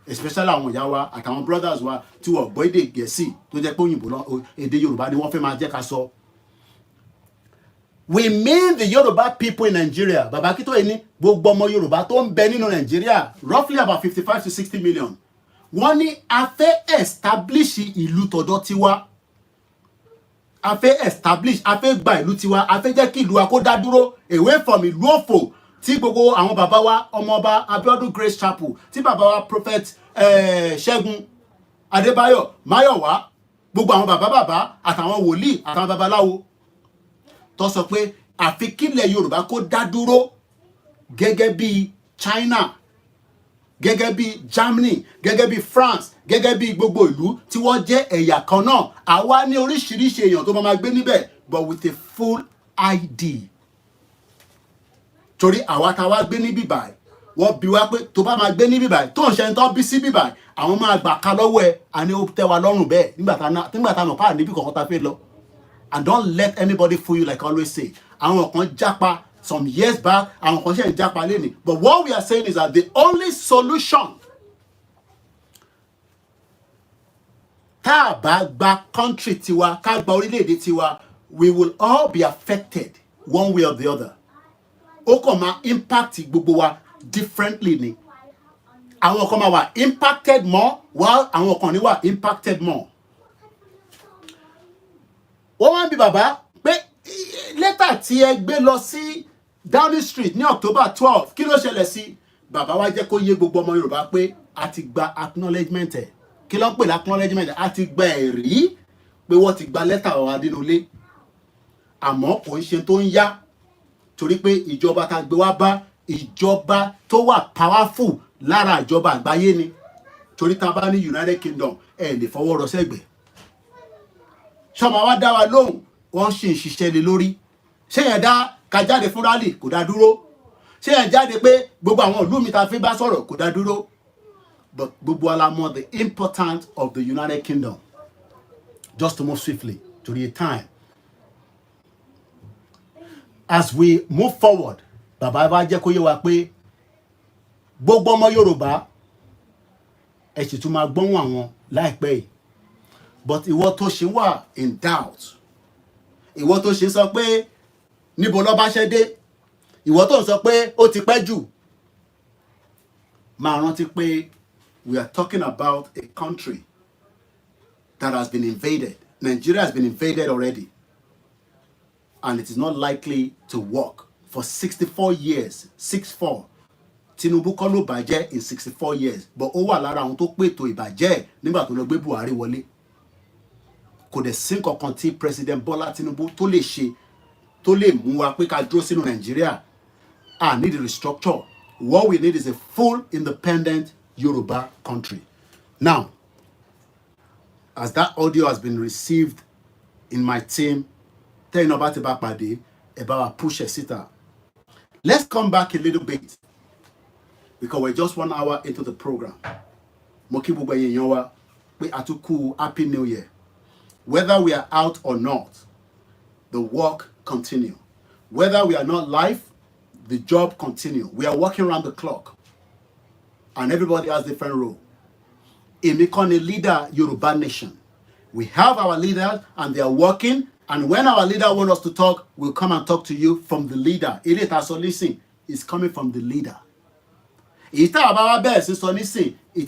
C: especially àwọn ìyá wa àtàwọn brothers wa tí wọ́n gbọ́ èdè Gẹ̀ẹ́sì tó jẹ́ pé òyìnbó lọ èdè Yorùbá ni wọ́n fẹ́ máa jẹ́ ká sọ. We mean the Yoruba people in Nigeria. Bàbá kí tó yẹn ní gbogbo ọmọ Yorùbá tó ń bẹ nínú Nigeria, roughly about 55 to 60 million. Wọ́n ní a fẹ́ establish ìlú tọ̀dọ̀ tiwa. A fẹ́ establish, a fẹ́ gba ìlú tiwa, a fẹ́ jẹ́ kí ìlú wa kó dá dúró away from ìlú òfò tí gbogbo àwọn bàbá wa ọmọọba Abiodun Grace Chapel, tí bàbá wa Prophet Ṣẹ́gun Adébáyọ̀ Máyọ̀wá, gbogbo àwọn bàbá àtàwọn wòlíì àtàwọn babaláwo tó sọ pé àfi kílẹ̀ Yorùbá kó dá dúró gẹ́gẹ́ bí China, gẹ́gẹ́ bí Germany, gẹ́gẹ́ bí France, gẹ́gẹ́ bí gbogbo ìlú tí wọ́n jẹ́ ẹ̀yà kan náà. Àwa ní oríṣiríṣi èèyàn tó máa gbé níbẹ̀, but with a full ID. Torí àwa tá wá gbé ní bíbáyìí, wọ́n bi wá pé tó bá máa gbé ní bíbáyìí tó ń ṣe ń tọ́ bí sí bíbáyìí, àwọn máa gbà ká lọ́wọ́ ẹ̀, àní ó tẹ́ wa lọ́rùn bẹ́ẹ̀ nígbà tá mọ̀ páà níbi kọ̀ọ̀kan tá fẹ́ lọ. And don't let anybody fool you, like I always say. Àwọn kan jápa some years back, àwọn kan ṣe ń jápa lẹ́ni. But what we are saying is that the only solution tá a bá gba country tiwa, ká gba orílẹ̀-èdè tiwa, we will all be affected one way or the other. Ó kàn máa impact gbogbo wa differently ni. Àwọn kan máa wà impacted more, while àwọn kan ní wà impacted more. Wọ́n wá ń bi bàbá pé lẹ́tà tí ẹ gbé lọ sí Downing Street ní October 12 kí ló ṣẹlẹ̀ sí? Bàbá wa jẹ́ kó yé gbogbo ọmọ Yorùbá pé a ti gba acknowledgement ẹ̀. Kí ló ń pè ní acknowledgement? A ti gba ẹ̀rí pé wọ́n ti gba lẹ́tà wa nínú ilé. Àmọ́ kò ń ṣe tó ń yá torí pé ìjọba tá gbé wá bá ìjọba tó wà powerful lára ìjọba àgbáyé ni. Torí tá bá ní United Kingdom ẹ lè fọwọ́ rọ́ sẹ́gbẹ̀ẹ́. Ṣọ́mọ wa dá wa lóhùn, wọ́n ṣì ń ṣiṣẹ́ lé lórí. Ṣé yẹn dá ká jáde fún rally kò dá dúró? Ṣé yẹn jáde pé gbogbo àwọn ìlú mi ta fi bá sọ̀rọ̀ kò dá dúró? But gbogbo ala mọ̀ the importance of the United Kingdom. Just to move swiftly to the time. As we move forward, bàbá wa jẹ́ kó yé wa pé gbogbo ọmọ Yorùbá ẹ sì tún máa gbóhùn àwọn láìpẹ́ yìí. But ìwọ tó ṣe wà in doubt, ìwọ tó ṣe sọ pé níbo ló bá ṣe dé, ìwọ tó ń sọ pé ó ti pẹ́ jù, máa rántí pé we are talking about a country that has been invaded. Nigeria has been invaded already, and it is not likely to work for 64 years. 64. Tinubu kọ́ ló bàjẹ́ in 64 years, but ó wà lára àwọn tó pètò ìbàjẹ́ nígbà tó lọ gbé Buhari wọlé. Kò dẹ̀ sí nǹkan kan tí President Bola Tinubu tó lè ṣe tó lè mú wa pé ká dúró sínú Nàìjíríà. I need to restructure. What we need is a full independent Yoruba country. Now, as that audio has been received in my team, telling about our push sitter. Let's come back a little bit because we're just 1 hour into the program. Moki gbogbo èèyàn wa pé àtúkù Happy New Year. Whether we are out or not, the work continue. Whether we are not live, the job continue. We are working around the clock. And everybody has different role. Èmi kọ́ ni leader Yoruba nation. We have our leaders and they are working. And when our leader wants us to talk, we'll come and talk to you from the leader. Listen, it's coming from the leader. It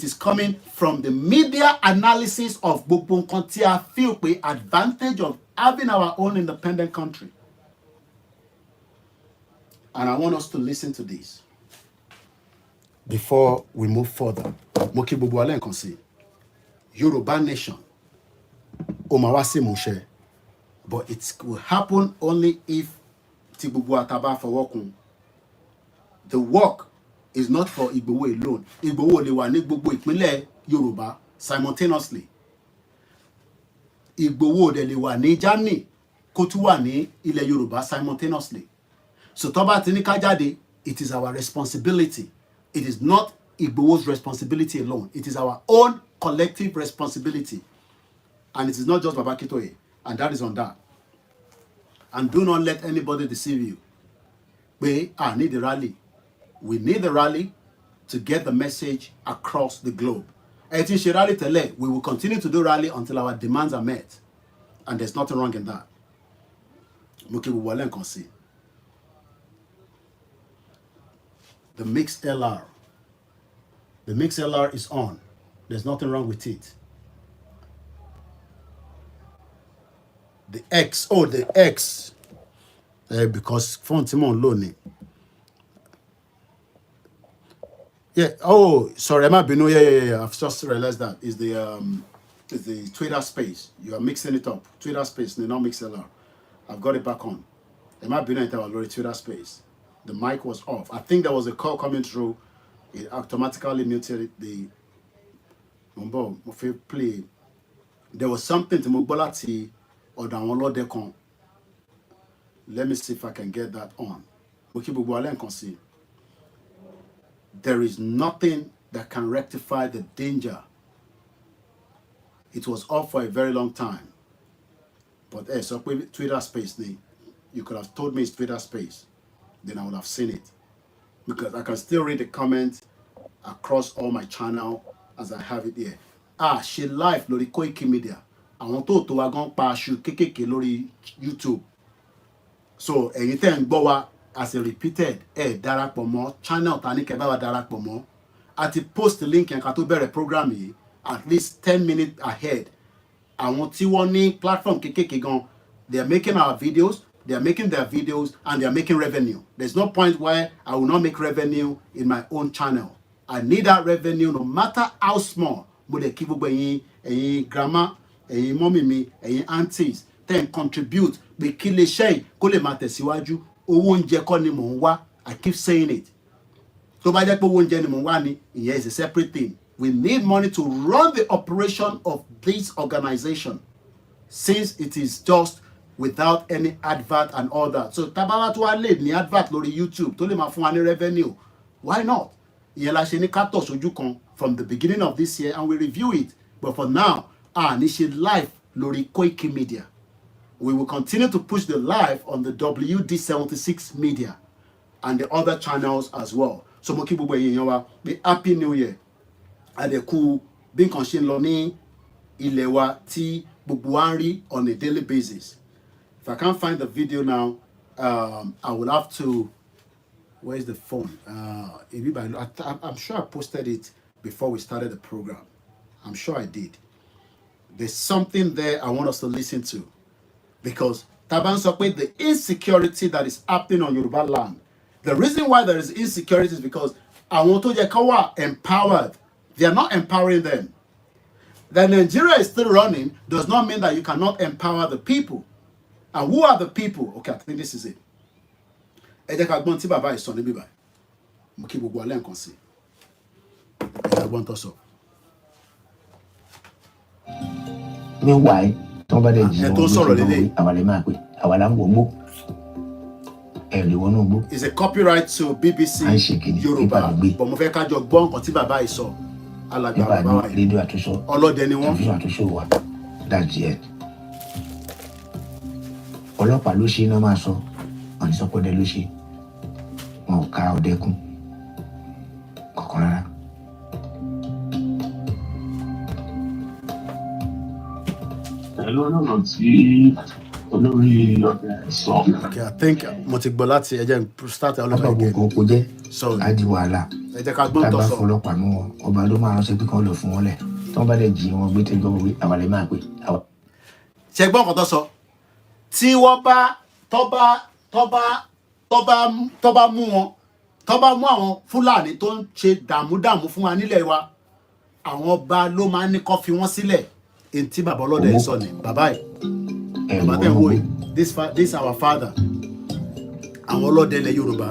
C: is coming from the media analysis of gbogbo nǹkan tí a feel pé advantage of having our own independent country. And I want us to listen to this before we move further. Moki gbogbo wa lẹ́ẹ̀kan sí. Yoruba nation. Ó máa wá sí ìmúṣẹ. But it will happen only if tí gbogbo wa tá bá fọwọ́ kún. The work is not for Igboho alone. Igboho lè wà ní gbogbo ìpínlẹ̀ Yoruba simultaneously. Igboho dẹ̀ lè wà ní Germany kó tún wà ní ilẹ̀ Yoruba simultaneously. So tó bá ti ní ká jáde, it is our responsibility. It is not Igboho's responsibility alone. It is our own collective responsibility. And it is not just Baba Akintoye. And that is on that. And do not let anybody deceive you. We need the rally. We need the rally to get the message across the globe. We will continue to do rally until our demands are met. And there's nothing wrong in that. The Mix LR. The Mix LR is on. There's nothing wrong with it. The X. Oh, the X. Because phone Timon lonely. Yeah. Oh, sorry. Yeah. I've just realized that is the Twitter space. You are mixing it up. Twitter space, not MixLR. I've got it back on. Twitter space. The mic was off. I think there was a call coming through. It automatically muted the number. Play. There was something to mobility or download. Let me see if I can get that on. There is nothing that can rectify the danger. It was off for a very long time. But so Twitter space, you could have told me it's Twitter space. Then I would have seen it. Because I can still read the comments across all my channel as I have it here. She live lórí Koikimedia. Àwọn tó wá gan pa aṣù kékèké lórí YouTube. So ẹ̀yin tẹ́ ń gbọ́ wa as a repeated darapọ̀ mọ́ channel ta ní kẹ́ bá wa darapọ̀ mọ́. A ti post the link yẹn ká tó bẹ̀rẹ̀ program yìí at least 10 minutes ahead. Àwọn tí wọ́n ní platform kékèké gan, they are making our videos. They are making their videos and they are making revenue. There's no point where I will not make revenue in my own channel. I need that revenue no matter how small. But they keep grandma, mommy me, aunties, then contribute. Be kile shay, kole mate siwaju, owonje ko ni mo nwa. I keep saying it. So by that owonje ni mo nwa ni, yeah, it's a separate thing. We need money to run the operation of this organization, since it is just without any advert and all that. So tabawa to lead ni advert lórí YouTube to lè máa fún wa ní revenue. Why not? Ìyẹn la ṣe ní ká tọ̀ sójú kan from the beginning of this year and we review it. But for now, ní ṣe live lórí Koikimedia. We will continue to push the live on the WD76 media and the other channels as well. So mo kí gbogbo èèyàn wa pé Happy New Year. Adẹ̀kú bí nǹkan ṣe ń lọ ní ilẹ̀ wa tí gbogbo wa ń rí on a daily basis. If I can't find the video now, I will have to. Where's the phone? I'm sure I posted it before we started the program. I'm sure I did. There's something there I want us to listen to. Because Taban Sokwe, the insecurity that is happening on Yoruba land. The reason why there is insecurity is because Awontojekawa empowered. They are not empowering them. That Nigeria is still running does not mean that you cannot empower the people. And who are the people? Okay, I think this is it. Ẹ jẹ́ ká gbọ́n tí bàbá yìí sọ níbí báyìí. Mo kí gbogbo alẹ́ nǹkan sí. Ẹ jẹ́ ká gbọ́n tó sọ.
H: Meanwhile, somebody is
C: It's a copyright to BBC Yoruba. But mo fẹ́ ká jọ gbọ́ nǹkan tí bàbá yìí sọ. Alàgbà bàbá yìí. Ọlọ́dẹ ni wọ́n.
H: That's it. Ọlọ́pàá ló ṣe iná máa sọ, wọ́n ní sọ́pọ̀dẹ ló ṣe, wọn ò ká ọdẹ kún kankan rárá.
I: Lọ́nà tí olórí ọ̀dẹ sọ.
C: Okay, I think mo ti gbọ́ láti ẹ jẹ́ start all over again.
H: Ọba kò jẹ́ àdí wàhálà.
C: Ẹ jẹ́ ká gbọ́n tó sọ.
H: Tábà fọlọ́pàá mú wọn, ọba ló máa ránṣẹ́ pé kán lọ fún wọn lẹ̀. Tí wọ́n bá dẹ̀ jí wọn gbé tẹ́jọ́ wí, àwa lè máa pè.
C: Ṣé gbọ́n nǹkan tó sọ? Tí wọ́n bá tọ́ba mú wọn, tọ́ba mú àwọn Fúlàní tó ń ṣe dààmúdààmú fún wa nílẹ̀ wa, àwọn ọba ló máa ń ní kó fi wọ́n sílẹ̀. Èyí tí bàbá ọlọ́dẹ sọ ni bàbá yìí. Bàbá tẹ̀ wò yìí, this our father. Àwọn ọlọ́dẹ ilẹ̀ Yorùbá.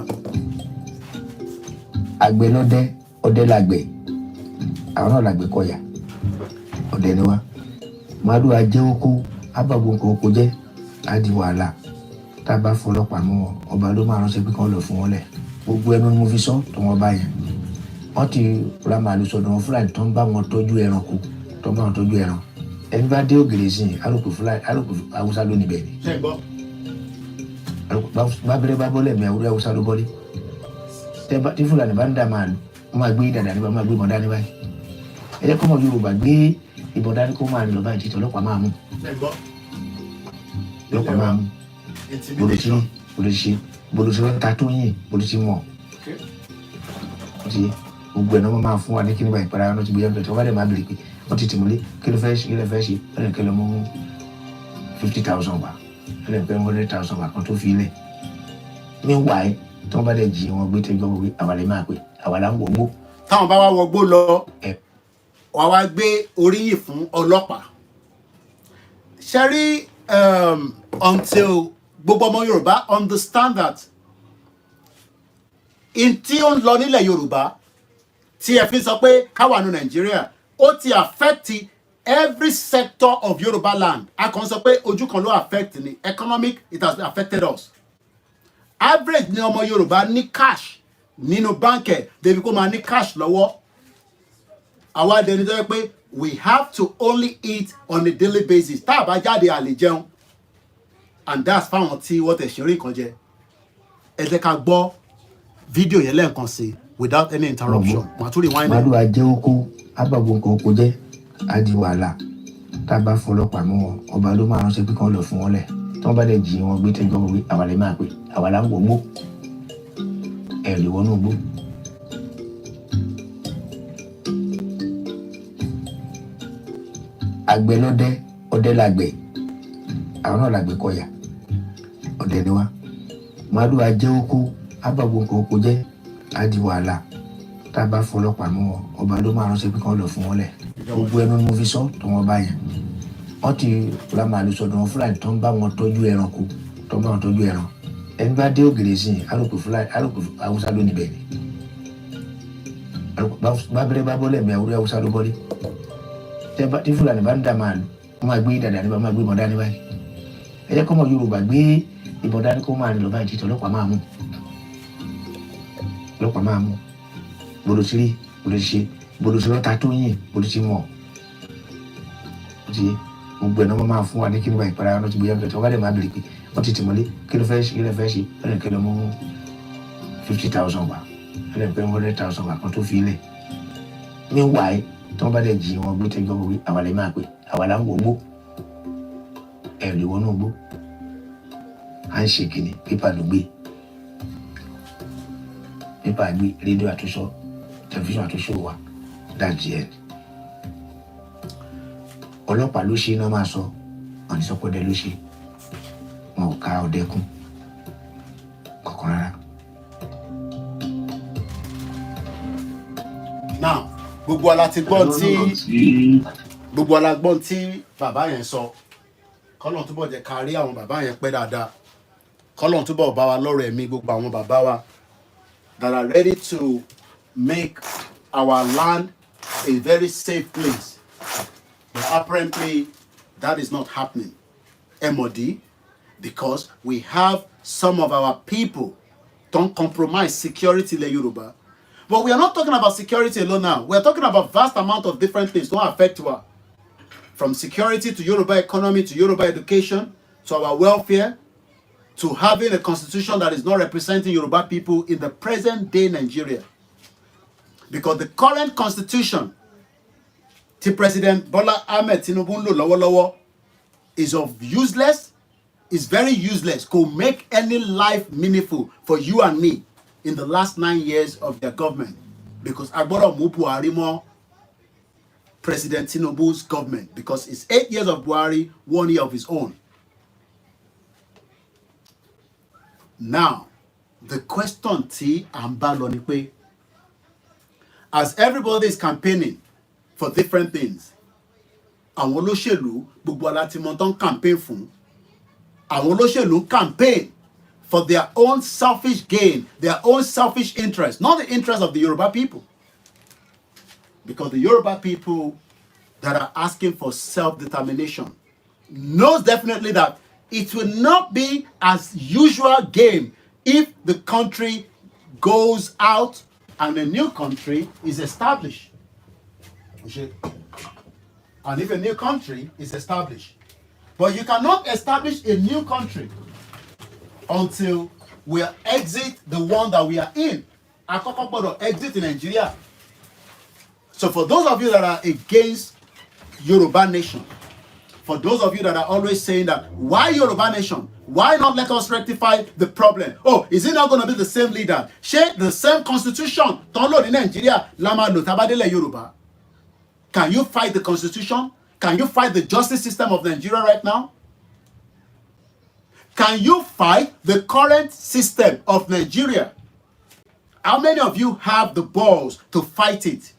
H: Àgbẹ̀ lọ́dẹ, ọdẹ làgbẹ̀, àwọn náà làgbẹ̀ kọ̀yà, ọdẹ ni wá. Màálù ajé oko, ábàbò nǹkan oko jẹ́, àdí wàhálà. Tábà fọlọ́pàá mú wọn, ọba ló máa ránṣẹ́ pé kán lọ fún wọn lẹ̀. Gbogbo ẹnu ni mo fi sọ tó wọn bá yẹn. Wọ́n ti ra màálù sọ̀dọ̀ wọn Fúlàní tó ń bá wọn tọ́jú ẹranko, tó ń bá wọn tọ́jú ẹran. Ẹni bá dé ògèrè sí i, alùpùpù Fúlàní, alùpùpù Haúsá ló níbẹ̀ ni. Bá bẹ̀rẹ̀ bá bọ́lẹ̀ mi àwùjọ Haúsá ló bọ́lé. Tí Fúlàní bá ń dà màálù, wọ́n máa gbé dàdà níbà, wọ́n máa gbé ìbọn dání báyìí. Ẹ jẹ́ kọ́mọ Yorùbá gbé ìbọn dání kó máa lọ báyìí títí ọlọ́pàá máa mú. Ọlọ́pàá máa mú. Bolosí ta tó yìn, bolosí mọ̀. Gbogbo ẹ̀ náà wọ́n máa fún wa ní kíní báyìí para wọn ti gbé yẹn tó wá dẹ̀ máa bèrè pé wọ́n ti tìmọ́lé kí ló fẹ́ ṣe wọ́n lè kẹ́lẹ́ mú 50,000 wá wọ́n lè pẹ́ 100,000 wá kan tó fi ilẹ̀. Meanwhile, tí wọ́n bá dẹ̀ jí wọn gbé tẹ́jọ́ wọ́n àwa lè máa pè àwa là ń wọgbó.
C: Táwọn bá wá wọgbó lọ, wọ́n wá gbé oríyìn fún ọlọ́pàá. Ṣé rí until gbogbo ọmọ Yorùbá understand that in tí ó ń lọ nílẹ̀ Yorùbá tí ẹ fi sọ pé káwa nu Nàìjíríà ó ti affect every sector of Yoruba land. A kàn sọ pé ojú kan ló affect ni economic, it has affected us. Average ni ọmọ Yorùbá ní cash nínú báńkì débi kó máa ní cash lọ́wọ́. Àwa dẹni tó yẹ pé we have to only eat on a daily basis. Tá a bá jáde a lè jẹun. And that's fáwọn tí wọ́n tẹ̀ ṣe orí nǹkan jẹ. Ẹ jẹ́ ká gbọ́ fídíò yẹn lẹ́ẹ̀kan sí without any interruption.
H: Màálù ajé oko, ábàbò nǹkan oko jẹ́, àdí wàhálà. Tábà fọlọ́pàá mú wọn, ọba ló máa ránṣẹ́ pé kán lọ fún wọn lẹ̀. Tí wọ́n bá dẹ̀ jí wọn gbé tẹ́jọ́ wí, àwa lè máa pè àwa là ń wọgbó. Ẹ lè wọnú gbó. Àgbẹ̀ lọ́dẹ, ọdẹ làgbẹ̀, àwọn náà làgbẹ̀ kọ̀yà, ọdẹ ni wá. Màálù ajé oko, ábàbò nǹkan oko jẹ́, àdí wàhálà. Tábà fọlọ́pàá mú wọn, ọba ló máa ránṣẹ́ pé kán lọ fún wọn lẹ̀. Gbogbo ẹnu ni mo fi sọ tó wọn bá yẹn. Wọ́n ti ra màálù sọ̀dọ̀ wọn Fúlàní tó ń bá wọn tọ́jú ẹranko, tó ń bá wọn tọ́jú ẹran. Ẹni bá dé ògèrè sí i, alùpùpù Haúsá ló níbẹ̀ ni. Bá bẹ̀rẹ̀ bá bọ́lẹ̀ mi àwùjọ Haúsá ló bọ́lé. Tí Fúlàní bá ń dà màálù, wọ́n máa gbé dàdà níbà, wọ́n máa gbé ìbọn dání báyìí. Ẹ jẹ́ kọ́mọ Yorùbá gbé ìbọn dání kó máa lọ báyìí títí ọlọ́pàá máa mú. Ọlọ́pàá máa mú. Bolosí lọ́ta tó yìn, bolosí mọ̀. Gbogbo ẹ̀ náà wọ́n máa fún wa ní kíní báyìí para wọn ti gbé yẹn tó wá dẹ̀ máa bèrè pé wọ́n ti tìmọ́lé kí ló fẹ́ ṣe wọ́n lè kẹ́lẹ́ mú 50,000 wá wọ́n lè pẹ́ 100,000 wá kan tó fi ilẹ̀. Meanwhile, tí wọ́n bá dẹ̀ jí wọn gbé tẹ́jọ́ wọ́n àwa lè máa pè àwa là ń wọgbó. Ẹ lè wọnú gbó. À ń ṣe kìnnì pépà ló gbé. Pépà gbé rédíò àtúnṣọ tẹlifíṣàn àtúnṣe wa dájú ẹ. Ọlọ́pàá ló ṣe iná máa sọ, wọ́n ní sọ́pọ̀dẹ ló ṣe, wọn ò ká ọdẹ kún kankan rárá.
C: Now, gbogbo alágbọ́n tí bàbá yẹn sọ. kọ́lọ́n túbọ̀ jẹ́ kárí àwọn bàbá yẹn pẹ́ dáadáa kọ́lọ́n túbọ̀ bá wa lọ́rọ̀ ẹ̀mí gbogbo àwọn bàbá wa that are ready to make our land a very safe place. But apparently, that is not happening. MOD, because we have some of our people don't compromise security in Yoruba. But we are not talking about security alone now. We are talking about vast amount of different things don't affect her. From security to Yoruba economy to Yoruba education to our welfare to having a constitution that is not representing Yoruba people in the present day Nigeria. Because the current constitution the President Bola Ahmed Tinubu ń lò lọ́wọ́lọ́wọ́ is very useless. Could make any life meaningful for you and me in the last 9 years of their government. Because agbọ́dọ̀ mú Buhari mọ́ President Tinubu's government. Because it's 8 years of Buhari, 1 year of his own. Now, the question tí à ń bá lọ ni pé, as everybody is campaigning for different things, àwọn olóṣèlú gbogbo alátimọ̀ tán campaign fún, àwọn olóṣèlú campaign for their own selfish gain, their own selfish interest, not the interest of the Yoruba people. Because the Yoruba people that are asking for self-determination knows definitely that it will not be as usual game if the country goes out and a new country is established. And if a new country is established, but you cannot establish a new country until we exit the one that we are in. Àkọ́kọ́ gbọ́dọ̀ exit in Nigeria. So for those of you that are against Yoruba nation, for those of you that are always saying that, why Yoruba nation? Why not let us rectify the problem? Oh, is it not going to be the same leader? Share the same constitution. Tọ́lọ̀ ní Nigeria, Lama lo tabadele Yoruba. Can you fight the constitution? Can you fight the justice system of Nigeria right now? Can you fight the current system of Nigeria? How many of you have the balls to fight it?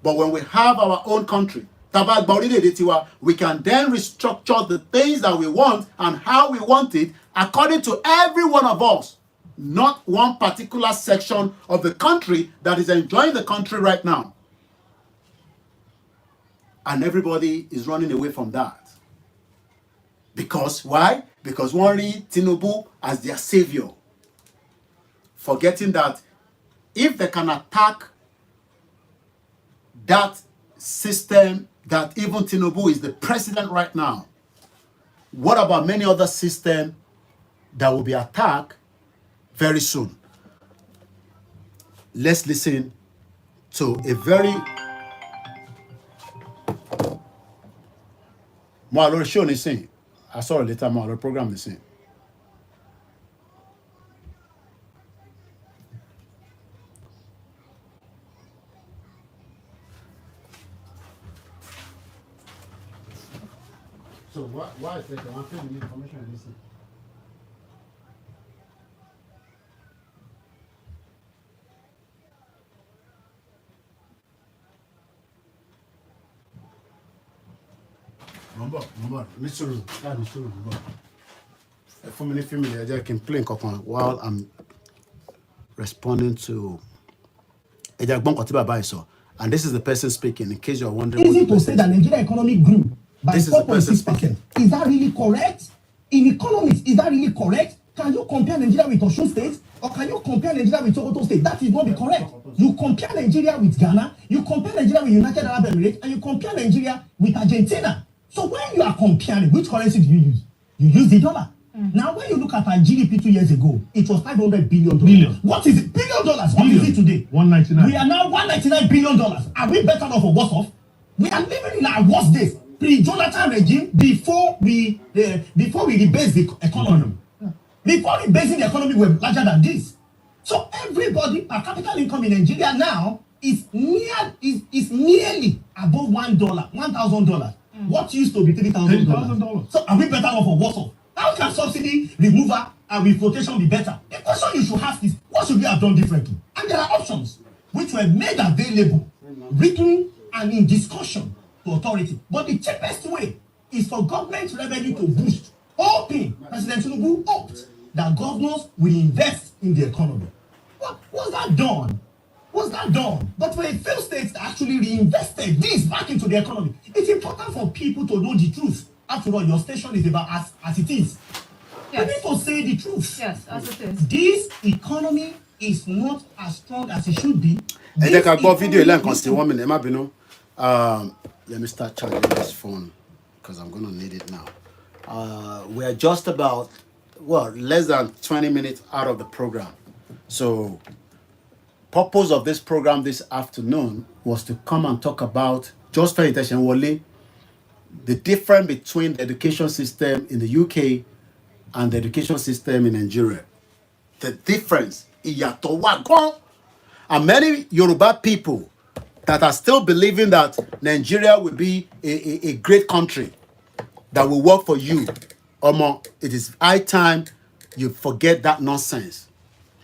C: But when we have our own country, we can then restructure the things that we want and how we want it according to every one of us, not one particular section of the country that is enjoying the country right now. And everybody is running away from that. Because why? Because one read Tinubu as their savior. Forgetting that if they can attack that system that even Tinubu is the president right now, what about many other systems that will be attacked very soon? Let's listen to a very Mo show ni sin. I saw it later mo program ni sin. So why is it that I'm feeling the information in this thing? Number, literally, that is true. For me, family, I just can play while I'm responding to. And this is the person speaking. In case you're wondering,
J: easy to say that Nigerian economy grew by 4.6%. Is that really correct? In economics, is that really correct? Can you compare Nigeria with Osun State? Or can you compare Nigeria with Sokoto State? That is not be correct. You compare Nigeria with Ghana, you compare Nigeria with United Arab Emirates, and you compare Nigeria with Argentina. So when you are comparing, which currency do you use? You use the dollar. Now, when you look at our GDP 2 years ago, it was $500 billion. What is it? $1 billion. What is it today? 199. We are now $199 billion. Are we better off or worse off? We are living in our worst days. Pre-Jonathan regime, before we rebase the economy. Before rebasing the economy, we're larger than this. So everybody, per capita income in Nigeria now is nearly above $1, $1,000. What used to be $3,000? So are we better off or worse off? How can subsidy removal and revocation be better? The question you should ask is, what should we have done differently? And there are options which were made available, written and in discussion to authority. But the cheapest way is for government revenue to boost, hoping President Tinubu hoped that governors will invest in the economy. Was that done? Was that done? But for a few states that actually reinvested this back into the economy, it's important for people to know the truth. After all, your station is about as it is. Yes. We need to say the truth.
E: Yes, as it is.
J: This economy is not as strong as it should be.
C: Let me start charging this phone because I'm going to need it now. We are just about, less than 20 minutes out of the program. So, purpose of this program this afternoon was to come and talk about, just for intention, Wale, the difference between the education system in the UK and the education system in Nigeria. The difference. And many Yoruba people that are still believing that Nigeria will be a great country that will work for you. Omo, it is high time you forget that nonsense.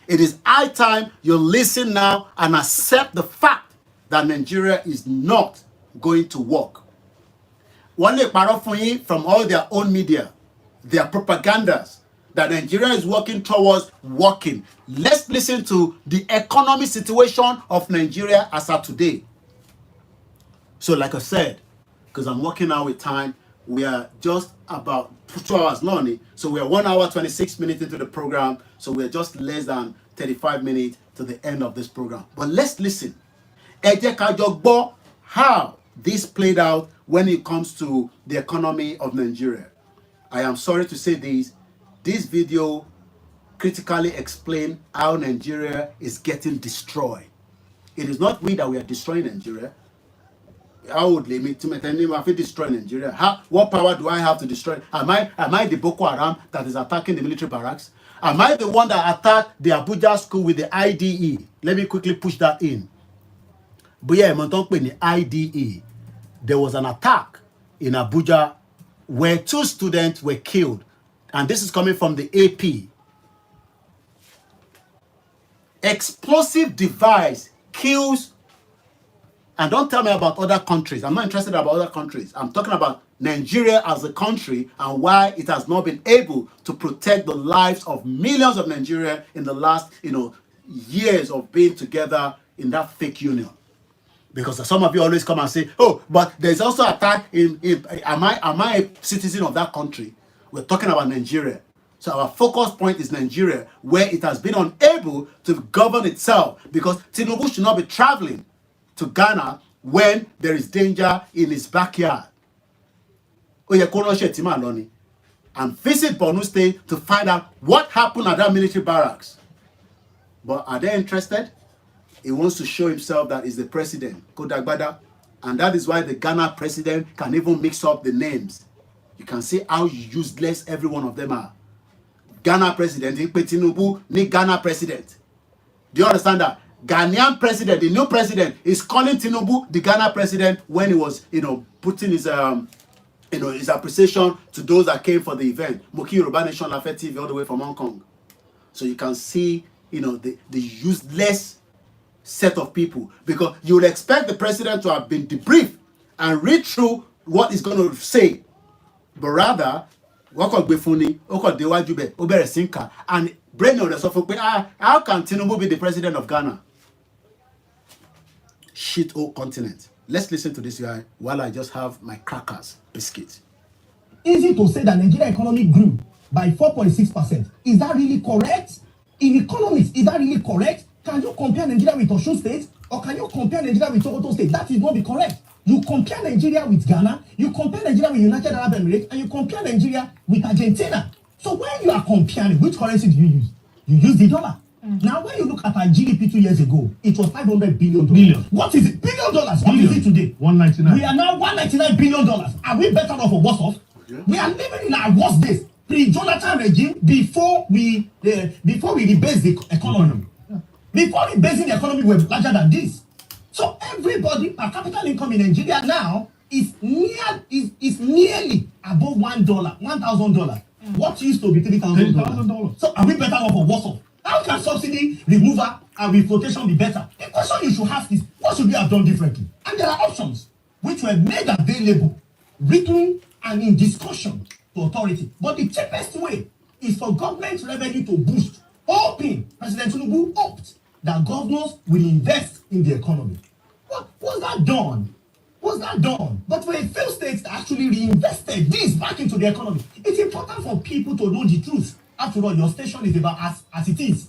C: It is high time you listen now and accept the fact that Nigeria is not going to work. One day, from all their own media, their propagandas, that Nigeria is working towards working. Let's listen to the economic situation of Nigeria as of today. So like I said, because I'm working out with time, we are just about 2 hours long. So we are 1 hour, 26 minutes into the program. So we're just less than 35 minutes to the end of this program. But let's listen. How this played out when it comes to the economy of Nigeria. I am sorry to say this. This video critically explains how Nigeria is getting destroyed. It is not we that we are destroying Nigeria. How would limit to if we destroy Nigeria? What power do I have to destroy? Am I the Boko Haram that is attacking the military barracks? Am I the one that attacked the Abuja school with the IDE? Let me quickly push that in. But yeah, the IDE. There was an attack in Abuja where 2 students were killed. And this is coming from the AP. Explosive device kills. And don't tell me about other countries. I'm not interested about other countries. I'm talking about Nigeria as a country and why it has not been able to protect the lives of millions of Nigerians in the last, years of being together in that fake union. Because some of you always come and say, oh, but there's also attack am I a citizen of that country? We're talking about Nigeria. So our focus point is Nigeria, where it has been unable to govern itself because Tinubu should not be traveling to Ghana when there is danger in his backyard. And visit Borno State to find out what happened at that military barracks. But are they interested? He wants to show himself that he's the president, Kodagbada. And that is why the Ghana president can even mix up the names. You can see how useless every one of them are. Ghana president, Tinubu, ni Ghana president. Do you understand that? Ghanaian president, the new president, is calling Tinubu the Ghana president when he was, putting his, his appreciation to those that came for the event. Moki Yoruba Nation Lafayette TV all the way from Hong Kong. So you can see, the useless set of people, because you would expect the president to have been debriefed and read through what he's going to say, but rather and brain on the how can Tinubu be the president of Ghana? Shit whole continent. Let's listen to this guy while I just have my crackers biscuits.
J: Easy to say that Nigeria economy grew by 4.6%. Is that really correct? In economics, is that really correct? Can you compare Nigeria with Osun State? Or can you compare Nigeria with Sokoto State? That is not be correct. You compare Nigeria with Ghana, you compare Nigeria with United Arab Emirates, and you compare Nigeria with Argentina. So when you are comparing, which currency do you use? You use the dollar. Now, when you look at our GDP 2 years ago, it was $500 billion. What is it? $1 billion. What is it today? 199. We are now $199 billion. Are we better off or worse off? Okay. We are living in our worst days. Pre-Jonathan regime, before we rebase the economy. Before rebasing the economy, we're larger than this. So everybody, our capital income in Nigeria now is nearly above $1, $1,000. What used to be $3,000. So are we better off or worse off? How can subsidy removal and reflotation be better? The question you should ask is, what should we have done differently? And there are options which were made available, written and in discussion to authority. But the cheapest way is for government revenue to boost, hoping President Tinubu hoped that governors will invest in the economy. What was that done? Was that done? But for a few states that actually reinvested this back into the economy, it's important for people to know the truth. After all, your station is about as it is.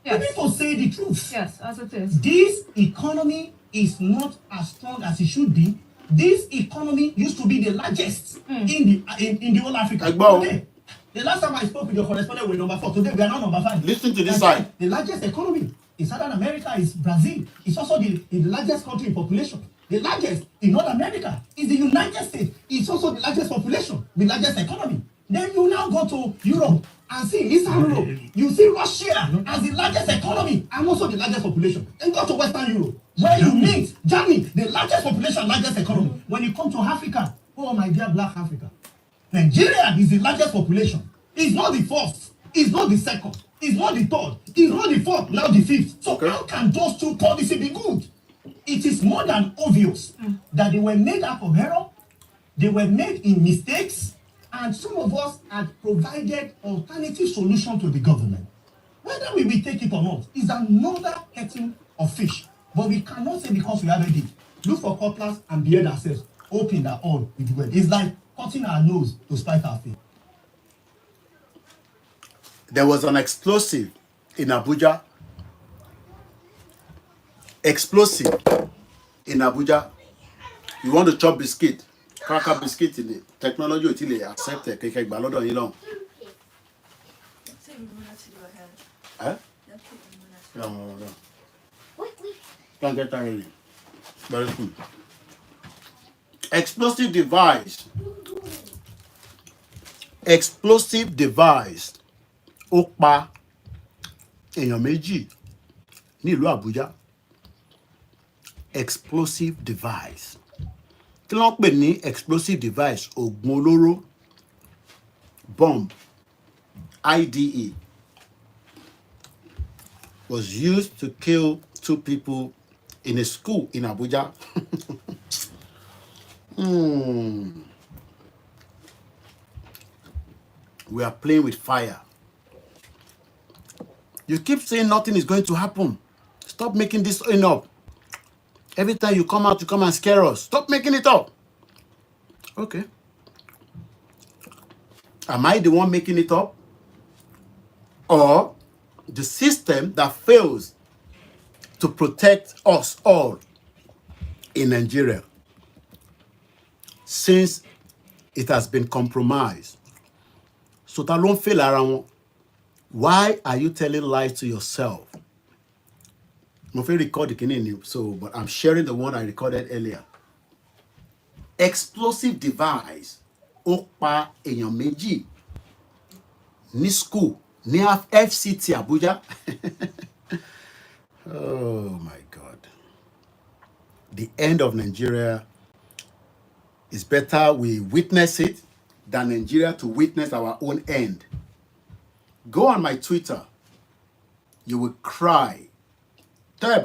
E: Yes.
J: We need to say the truth.
E: Yes, as it is.
J: This economy is not as strong as it should be. This economy used to be the largest in the whole Africa. Today, the last time I spoke with your correspondent, we're number 4. Today, we are now number 5.
C: Listen to this side.
J: The largest economy in Southern America is Brazil. It's also the largest country in population. The largest in North America is the United States. It's also the largest population, the largest economy. Then you now go to Europe and see Eastern Europe. You see Russia as the largest economy and also the largest population. Then go to Western Europe, where you meet Germany, the largest population, largest economy. When you come to Africa, oh my dear Black Africa, Nigeria is the largest population. It's not the first. It's not the second. It's not the third. It's not the fourth. Now the fifth. So how can those two policies be good? It is more than obvious that they were made out of error. They were made in mistakes. And some of us had provided alternative solution to the government. Whether we will take it or not is another kettle of fish. But we cannot say because we have a deed. Look for cutlass and beard ourselves, hoping that all will be well. It's like cutting our nose to spite our face.
C: There was an explosive in Abuja. Explosive in Abuja. You want to chop biscuit, cracker biscuit in the technology until they accept it. Okay, but not long. Eh? No. Can't get that ready. Very cool. Explosive device. Explosive device. Ó pa èèyàn méjì ní ìlú Àbújá. Explosive device. Kí ló ń pè ní explosive device? Ògùn olóró, bomb, IDE, was used to kill 2 people in a school in Abuja. We are playing with fire. You keep saying nothing is going to happen. Stop making this up. Every time you come out, you come and scare us. Stop making it up. Okay. Am I the one making it up? Or the system that fails to protect us all in Nigeria since it has been compromised? So that don't fail around. Why are you telling lies to yourself? I'm afraid record the but I'm sharing the one I recorded earlier. Explosive device. Ó pa èèyàn méjì ní school ní FCT Abuja. Oh my God. The end of Nigeria is better we witness it than Nigeria to witness our own end. Go on my Twitter. You will cry. The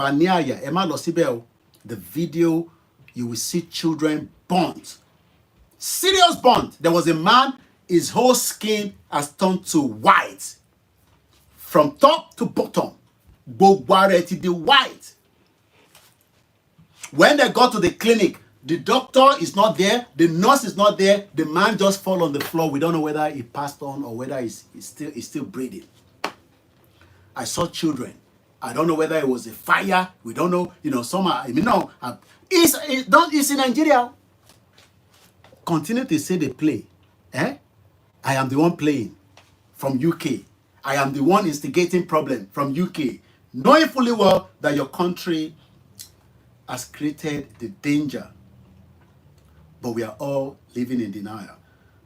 C: video, you will see children burnt. Serious burnt. There was a man, his whole skin has turned to white. From top to bottom. The white. When they got to the clinic, the doctor is not there, the nurse is not there, the man just fall on the floor. We don't know whether he passed on or whether he's still breathing. I saw children. I don't know whether it was a fire. We don't know. It's in Nigeria. Continue to say they play. I am the one playing from UK. I am the one instigating problem from UK. Knowing fully well that your country has created the danger. But we are all living in denial.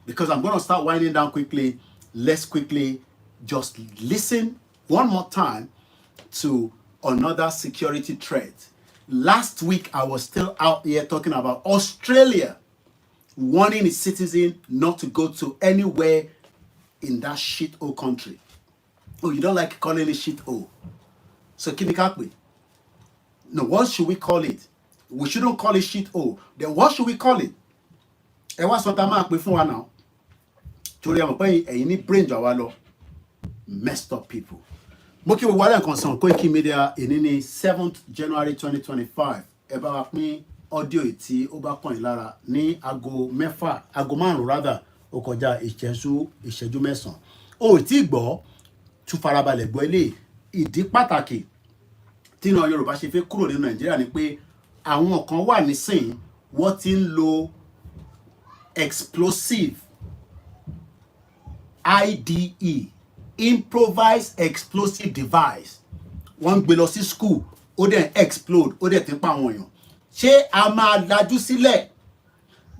C: Because I'm going to start winding down quickly. Let's quickly just listen one more time to another security threat. Last week, I was still out here talking about Australia warning its citizens not to go to anywhere in that shithole country. Oh, you don't like calling it shithole. So keep it up with. No, what should we call it? We shouldn't call it shithole. Then what should we call it? ẹ wá sọ tá a máa pè fún wa náà torí ẹ mọ̀ pé ẹ̀yin ní brain jù àwa lọ messed up people. Mo kí gbogbo alẹ́ nǹkan sàn Koikimedia èní ní 7th January 2025 ẹ bá wa pín audio tí ó bá kàn yín lára ní aago 5 rather ó kọjá ìṣẹ́jú mẹ́sàn-án ó tí gbọ́ tún farabalẹ̀ gbọ́ ilé ìdí pàtàkì tí ìran Yorùbá ṣe fẹ́ kúrò nínú Nàìjíríà ni pé àwọn kan wà nísìnyí wọ́n ti ń lo explosive IDE improvised explosive device wọ́n ń gbé lọ sí school ó dẹ̀ explode ó dẹ̀ ti ń pa àwọn èèyàn ṣé a máa lajú sílẹ̀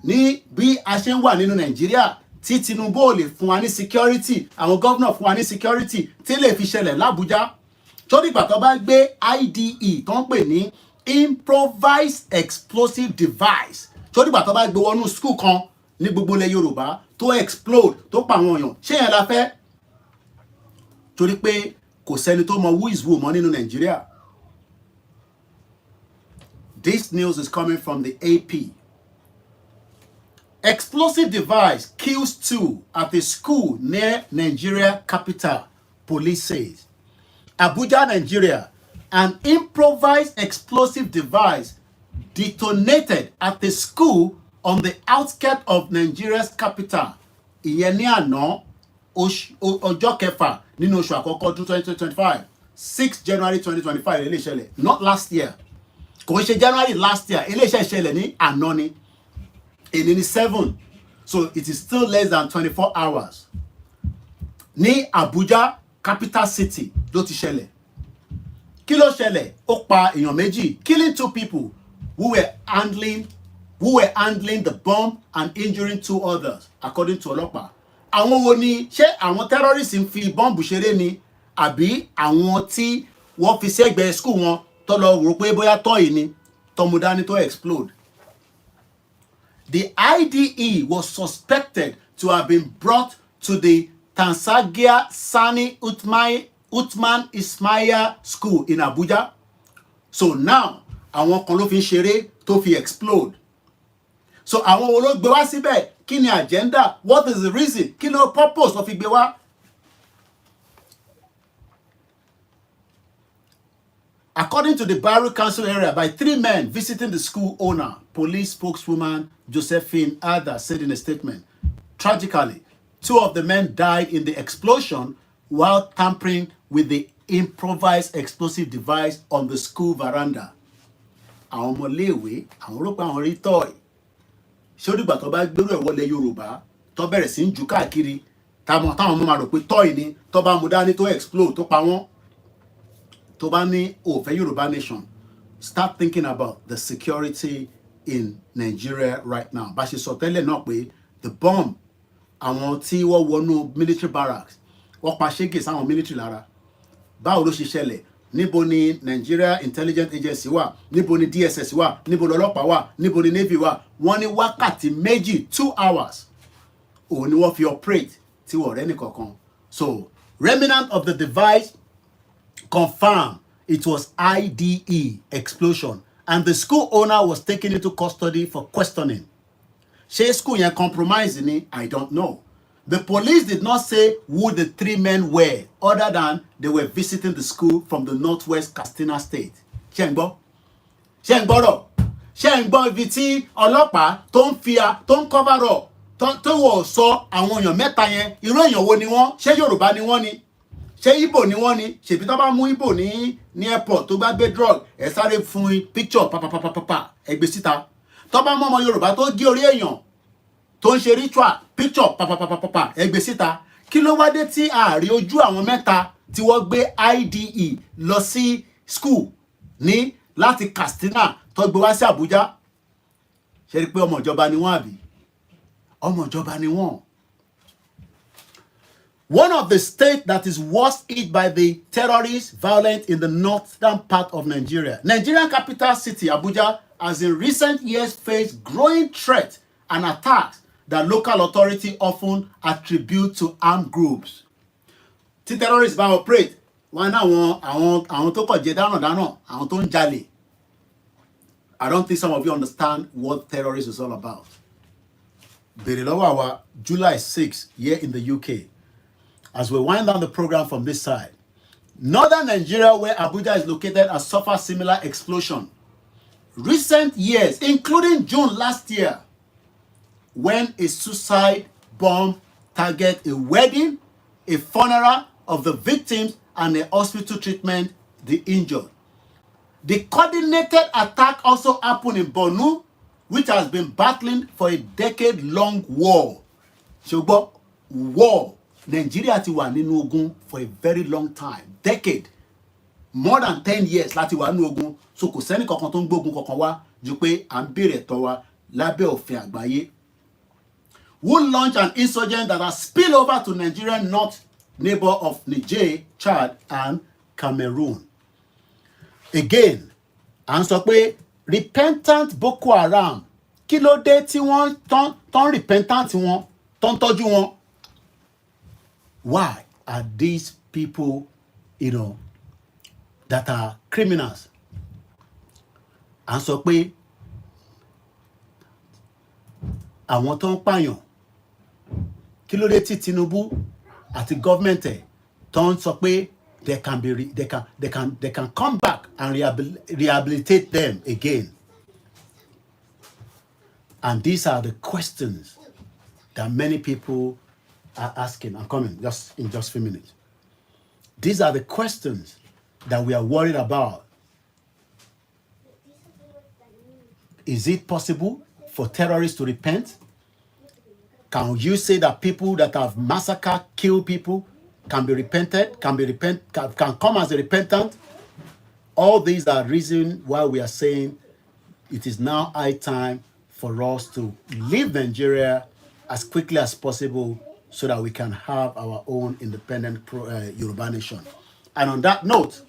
C: ní bí a ṣe ń wà nínú Nàìjíríà tí Tinubu ò lè fún wa ní security àwọn gómìnà fún wa ní security tí lè fi ṣẹlẹ̀ l'Abuja tó dìgbà tó bá gbé IDE tó ń pè ní improvised explosive device tó dìgbà tó bá gbé wọnú school kan ní gbogbo ilẹ̀ Yorùbá tó explode tó pa àwọn èèyàn ṣé yẹn la fẹ́ torí pé kò sẹ́ni tó mọ who is who mọ́ nínú Nàìjíríà. This news is coming from the AP. Explosive device kills 2 at a school near Nigeria capital, police says. Abuja, Nigeria. An improvised explosive device detonated at a school on the outskirts of Nigeria's capital. Ìyẹn ní àná ọjọ́ kẹfà nínú oṣù àkọ́kọ́ ọdún 2025 6 January 2025 ilé ìṣẹ̀lẹ̀ not last year kò ń ṣe January last year ilé iṣẹ́ ìṣẹ̀lẹ̀ ní àná ni èní ní 7 so it is still less than 24 hours ní Abuja capital city ló ti ṣẹlẹ̀ kí ló ṣẹlẹ̀ ó pa èèyàn méjì killing 2 people who were handling the bomb and injuring 2 others according to ọlọ́pàá. Àwọn wo ni ṣé àwọn terrorists ń fi bọ́ǹbù ṣeré ni àbí àwọn tí wọ́n fi sẹ́gbẹ̀ẹ́ school wọn tó lọ rò pé bóyá tọ́yì ni tọmọdání tó explode. The IDE was suspected to have been brought to the Tansagia Sani Uthman Ismail School in Abuja. So now àwọn kan ló fi ń ṣeré tó fi explode. So àwọn wo ló gbé wá síbẹ̀ kí ni agenda what is the reason kí ló purpose ló fi gbé wá. According to the Barrow Council area by 3 men visiting the school owner, police spokeswoman Josephine Ada said in a statement, tragically, 2 of the men died in the explosion while tampering with the improvised explosive device on the school veranda. Àwọn ọmọléèwé àwọn rò pé àwọn rí tọ́ọ̀ì ṣé ó dìgbà tó bá gbérú ẹ̀ wọlé Yorùbá tó bẹ̀rẹ̀ sí ń jù káàkiri táwọn ọmọ máa rò pé tọ́ọ̀ì ni tó bá mú dání tó explode tó pa wọ́n tó bá ní òfẹ́ Yorùbá nation start thinking about the security in Nigeria right now. Bá ṣe sọ tẹ́lẹ̀ náà pé the bomb àwọn tí wọ́n wọnú military barracks wọ́n pa ṣégè sáwọn military lára báwo ló ṣe ṣẹlẹ̀ níbo ni Nigeria Intelligence Agency wà níbo ni DSS wà níbo ni ọlọ́pàá wà níbo ni Navy wà wọ́n ní wákàtí méjì 2 hours òun ni wọ́n fi operate tí wọ́n rẹ́ nìkankan. So remnant of the device confirmed it was IDE explosion and the school owner was taken into custody for questioning. Ṣé school yẹn compromise ni? I don't know. The police did not say who the 3 men were other than they were visiting the school from the northwest Katsina state. Ṣé ń gbọ́? Ṣé ń gbọ́rọ̀? Ṣé ń gbọ́ ibi tí ọlọ́pàá tó ń cover up tó wọ̀ sọ àwọn èèyàn mẹ́ta yẹn irú èèyàn wo ni wọ́n? Ṣé Yorùbá ni wọ́n ni? Ṣé Igbo ni wọ́n ni? Ṣèbí tó bá mú Igbo ní airport tó bá gbé drug ẹ sáré fún picture papapapapa ẹ gbé síta. Tó bá mú ọmọ Yorùbá tó gé orí èèyàn tó ń ṣe ritual picture papapapapa ẹ gbé síta. Kí ló wá dé tí àárí ojú àwọn mẹ́ta tí wọ́n gbé IDE lọ sí school ní láti Katsina tó gbé wá sí Abuja? Ṣé rí pé ọmọ ìjọba ni wọ́n àbí? Ọmọ ìjọba ni wọ́n. One of the states that is worst hit by the terrorist violence in the northern part of Nigeria. Nigerian capital city, Abuja, has in recent years faced growing threats and attacks that local authority often attribute to armed groups. Tí terrorists bá operate, wọ́n ní àwọn tó kọ̀ jẹ́ dáná, àwọn tó ń jalè. I don't think some of you understand what terrorism is all about. bèrè lọ́wọ́ àwa July 6 here in the UK. As we wind down the program from this side, northern Nigeria, where Abuja is located, has suffered similar explosion. Recent years, including June last year, when a suicide bomb targeted a wedding, a funeral of the victims, and a hospital treatment the injured. The coordinated attack also happened in Borno, which has been battling for a decade-long war. Ṣùgbọ́n war, Nigeria ti wà nínú ogun for a very long time, decade, more than 10 years láti wà nínú ogun. So kò sẹ́ni kankan tó ń gbógun kankan wá ju pé à ń béèrè ẹ̀tọ́ wa lábẹ́ òfin àgbáyé. Who launched an insurgent that has spilled over to Nigerian north neighbor of Niger, Chad, and Cameroon. Again, à ń sọ pé repentant Boko Haram, kí ló dé tí wọ́n tán repentant wọn, tán tọ́jú wọn? Why are these people, that are criminals? À ń sọ pé àwọn tó ń pààyàn, kí ló dé tí Tinubu àti government ẹ̀ tó ń sọ pé they can come back and rehabilitate them again? And these are the questions that many people are asking. I'm coming in just a few minutes. These are the questions that we are worried about. Is it possible for terrorists to repent? Can you say that people that have massacred, killed people can be repented, can come as a repentant? All these are reasons why we are saying it is now high time for us to leave Nigeria as quickly as possible so that we can have our own independent Yoruba nation. And on that note,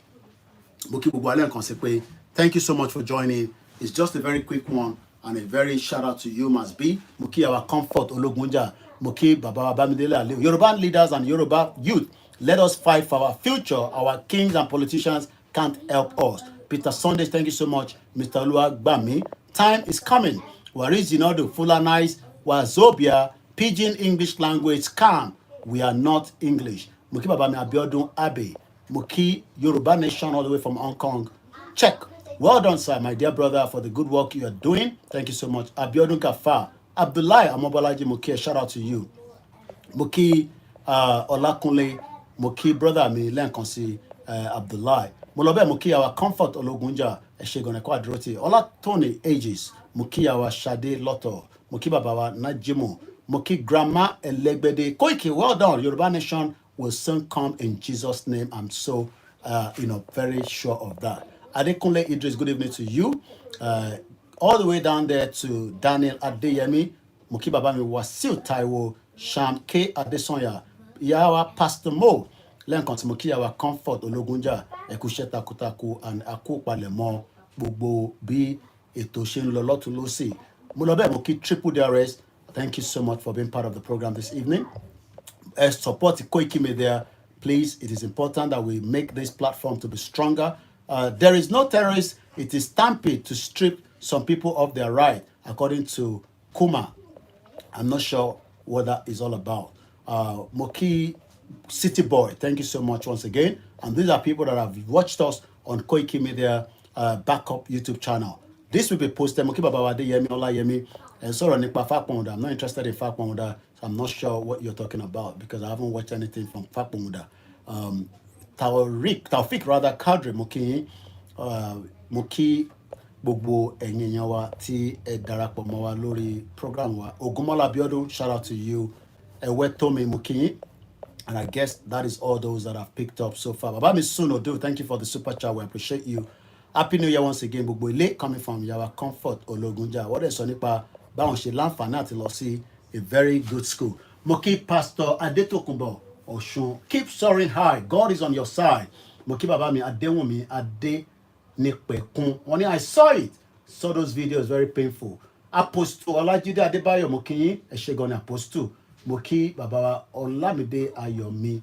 C: thank you so much for joining. It's just a very quick one and a very shout out to you, must be Muki, our comfort Ologunja, Muki, Baba Bamidele, Yoruba leaders and Yoruba youth. Let us fight for our future. Our kings and politicians can't help us. Peter Sunday, thank you so much. Mr. Lua Bami, time is coming. Waris Jinodo, Fulanize, Wazobia, Pidgin English language, calm. We are not English. Muki Babami Abiodun Abe, Muki Yoruba Nation all the way from Hong Kong. Check. Well done, sir, my dear brother, for the good work you are doing. Thank you so much. Abiodun Kafa, Abdullahi Amobalaji Muki, shout out to you. Muki Olakunle, Muki brother mi Lenkonsi Abdullahi. Molobe Muki our comfort Ologunja, Eshegone Quadroti, Ola Tony Ages, Muki our Shade Lotto, Muki Babawa Najimo, Muki Grandma Elegbede, Koiki, well done. Yoruba Nation will soon come in Jesus' name. I'm so very sure of that. Adekunle Idris, good evening to you. All the way down there to Daniel Adeyemi, Muki Babami Wasil Taiwo, Sham K. Adesonya, Yawa Pastor Mo, Lenkont Muki Yawa Comfort Ologunja, Ekusheta Kutaku, and Aku Palemo, Bubo B. Etoshin Lolotu Lucy. Mulobe Muki Triple DRS, thank you so much for being part of the program this evening. Support Koikimedia, please. It is important that we make this platform to be stronger. There is no terrorist. It is stampede to strip some people of their right, according to Kuma. I'm not sure what that is all about. Moki City Boy, thank you so much once again. And these are people that have watched us on Koikimedia backup YouTube channel. This will be posted. Moki Babawade Yemi Ola Yemi. And sorry, I'm not interested in Fakponda, so I'm not sure what you're talking about because I haven't watched anything from Fakponda. Taufik Kadri Moki Bobo Enyenyawa Ti Darapọ̀ mọ́ wa lórí program wa. Ogunmola Abiodun, shout out to you. Ewetomi Moki. And I guess that is all those that I've picked up so far. Baba Misuno do, thank you for the super chat. We appreciate you. Happy New Year once again. Gbogbo ilé coming from Yawa Comfort Ologunja. What is on nípa báwọn ṣe láǹfààní àti lọ sí a very good school. Moki Pastor Adetokunbo Oshun. Keep soaring high. God is on your side. Moki Baba mi Adewumi Ade Nipekun. When I saw it, saw those videos, very painful. Apostle Olajide Adebayo Moki Eshegoni Apostle. Moki Baba Olamide Ayomi.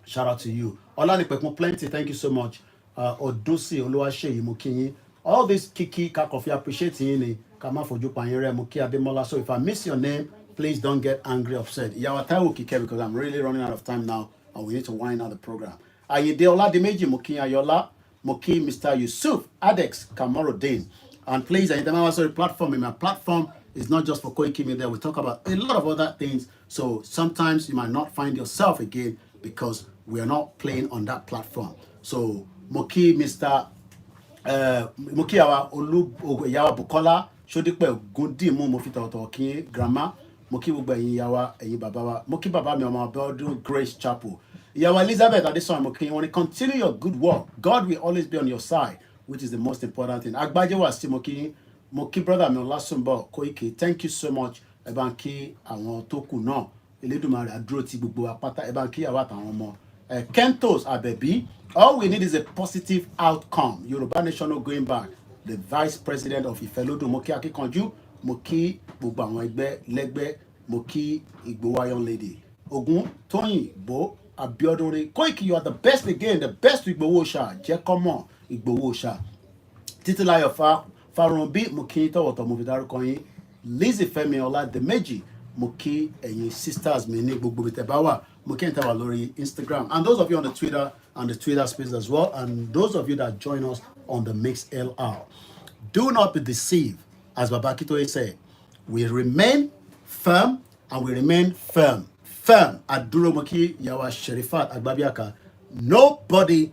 C: Shout out to you. Olanipekun plenty. Thank you so much. Odusi Oluwaseyi Moki. All this Kiki Kakofi appreciate you. Kama Foju Panyere Moki Ademola. So if I miss your name, Please don't get angry, upset. Yawa Taiwo Kike, because I'm really running out of time now and we need to wind out the program. Ayinde Oladimeji Moki Ayola, Moki Mr. Yusuf, Adex Kamaruddin. And please, Ayinde sorry platform. In my platform is not just for Koikimedia. We talk about a lot of other things. So sometimes you might not find yourself again because we are not playing on that platform. So Moki Mr. Moki Yawa Olu Yawa Bukola, Shodipe Gundimu Mofita Otoki, Grandma. Moki gbogbo ẹ̀yin ìyá wa ẹ̀yin bàbá wa mo kí bàbá mi ọmọ Abíọ́dún Grace Chapel ìyá wa Elizabeth Adesan mo kí wọn ní continue your good work God will always be on your side which is the most important thing Agbaje wa sí mo kí brother mi Ọlásùnbọ̀ Koiki thank you so much ẹ bá ń kí àwọn tó kù náà Elédùmarè àdúró ti gbogbo apáta ẹ bá ń kí ìyàwó àtàwọn ọmọ Kentos Abẹ̀bí all we need is a positive outcome Yoruba nation no going back the vice president of Ifelodun mo kí Akíkanjú mo kí gbogbo àwọn ẹgbẹ́ lẹ́gbẹ́ mo kí Igbowayan lady Ogun Tóyìn Bo Abiodun Koiki you are the best again the best Igbowo Òòṣà jẹ́ kọ́mọ̀ Igbowo Òòṣà Títílayọ̀ Fárúnbí mo kí tọ̀wọ̀tọ̀ mo fi dárúkọ yín Lizzy Fẹ́mi Ọládìméjì mo kí ẹ̀yin sisters mi ní gbogbo ibi tẹ́ bá wà mo kí ẹ̀yin tẹ́ wà lórí Instagram and those of you on the Twitter and the Twitter space as well and those of you that join us on the Mix LR do not be deceived. As Baba Kitoye said, we remain firm and we remain firm. Firm. Aduromoki Yawa Sherifat Agbabiaka. Nobody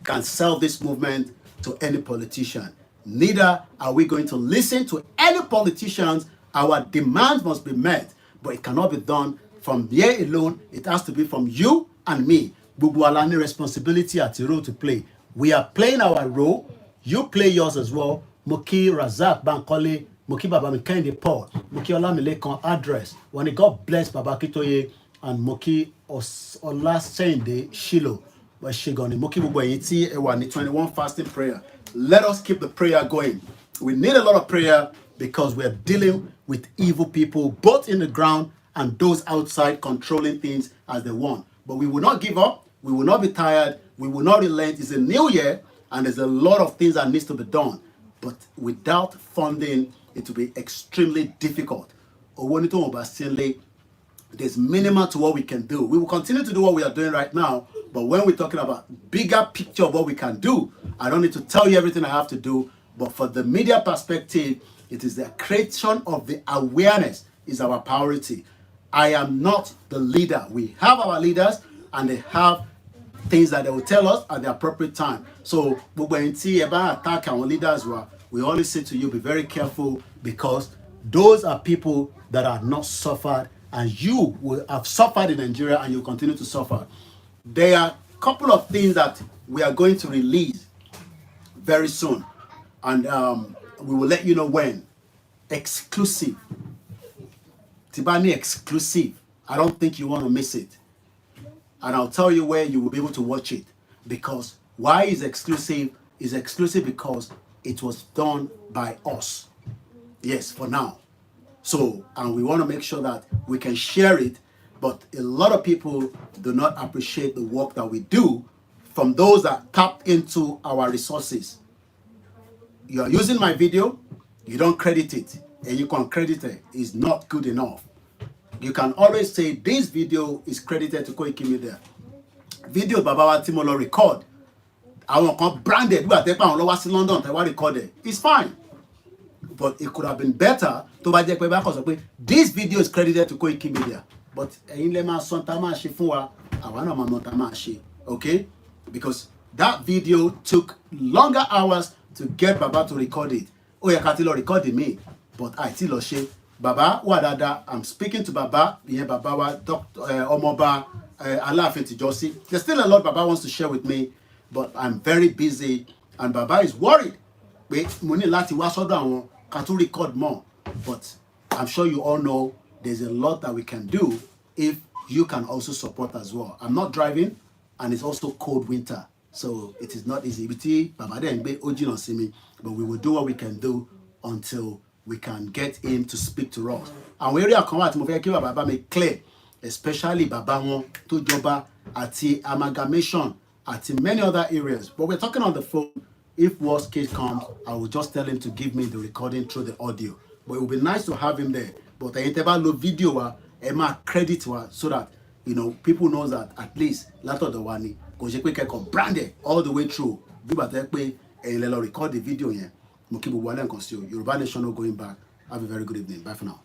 C: can sell this movement to any politician. Neither are we going to listen to any politicians. Our demands must be met, but it cannot be done from here alone. It has to be from you and me. Gbogbo ala ní responsibility àti role to play. We are playing our role. You play yours as well. Moki Razak Bankole, Moki Baba Mikendi Paul, Moki Olamilekan address. When God bless Baba Kitoye and Moki Olasende Shilo, Shigoni, Moki Bugwayiti, Ewani 21 fasting prayer. Let us keep the prayer going. We need a lot of prayer because we are dealing with evil people, both in the ground and those outside controlling things as they want. But we will not give up. We will not be tired. We will not relent. It's a new year and there's a lot of things that needs to be done. But without funding, it will be extremely difficult. There's minimal to what we can do. We will continue to do what we are doing right now. But when we're talking about bigger picture of what we can do, I don't need to tell you everything I have to do. But for the media perspective, it is the creation of the awareness is our priority. I am not the leader. We have our leaders and they have things that they will tell us at the appropriate time. So when you attack our leaders, we always say to you, be very careful because those are people that are not suffered and you will have suffered in Nigeria and you continue to suffer. There are a couple of things that we are going to release very soon and we will let you know when. Exclusive. Tibani exclusive. I don't think you want to miss it. And I'll tell you where you will be able to watch it. Because why is exclusive? Is exclusive because it was done by us. Yes, for now. So, and we want to make sure that we can share it. But a lot of people do not appreciate the work that we do from those that tap into our resources. You are using my video, you don't credit it. And you can credit it. It's not good enough. You can always say this video is credited to Koikimedia. Video Babawa Timolo record. Àwọn kan branded we are taking àwọn lọ wá sí London they were recorded. It's fine. But it could have been better tó bá jẹ́ pé bá kàn sọ pé this video is credited to Koikimedia. But ẹ̀yin lè máa sọ tá máa ṣe fún wa, àwa náà máa mọ̀ tá máa ṣe. Okay? Because that video took longer hours to get Baba to record it. Ó yẹ ká ti lọ record me, but I ti lọ ṣe. Baba wà dáadáa, I'm speaking to Baba, ìyẹn Baba wa Dr. Ọmọọba Aláàfin Tìjọ́sí. There's still a lot Baba wants to share with me, but I'm very busy and Baba is worried. Pé mo ní láti wá sọ́dọ̀ àwọn ká tún record more. But I'm sure you all know there's a lot that we can do if you can also support as well. I'm not driving and it's also cold winter. So it is not easy. Baba dẹ̀ ń gbé ó jìnnà sí mi, but we will do what we can do until we can get him to speak to us. Àwọn area kan wà tí mo fẹ́ kí bàbá bá mi clear, especially bàbá wọn tó jọba àti amalgamation àti many other areas. But we're talking on the phone. If worst case comes, I will just tell him to give me the recording through the audio. But it would be nice to have him there. but ẹ̀yin tẹ́ bá lo fídíò wa ẹ máa credit wa so that people knows that at least látọ̀dọ̀ wa ni kò ṣe pé kẹ́kọ̀ọ́ branded all the way through bí bàtẹ́ pé ẹ̀yin lẹ lọ record the video yẹn mo kí gbogbo alẹ́ nǹkan sí o Yorùbá Nation no going back. Have a very good evening. Bye for now.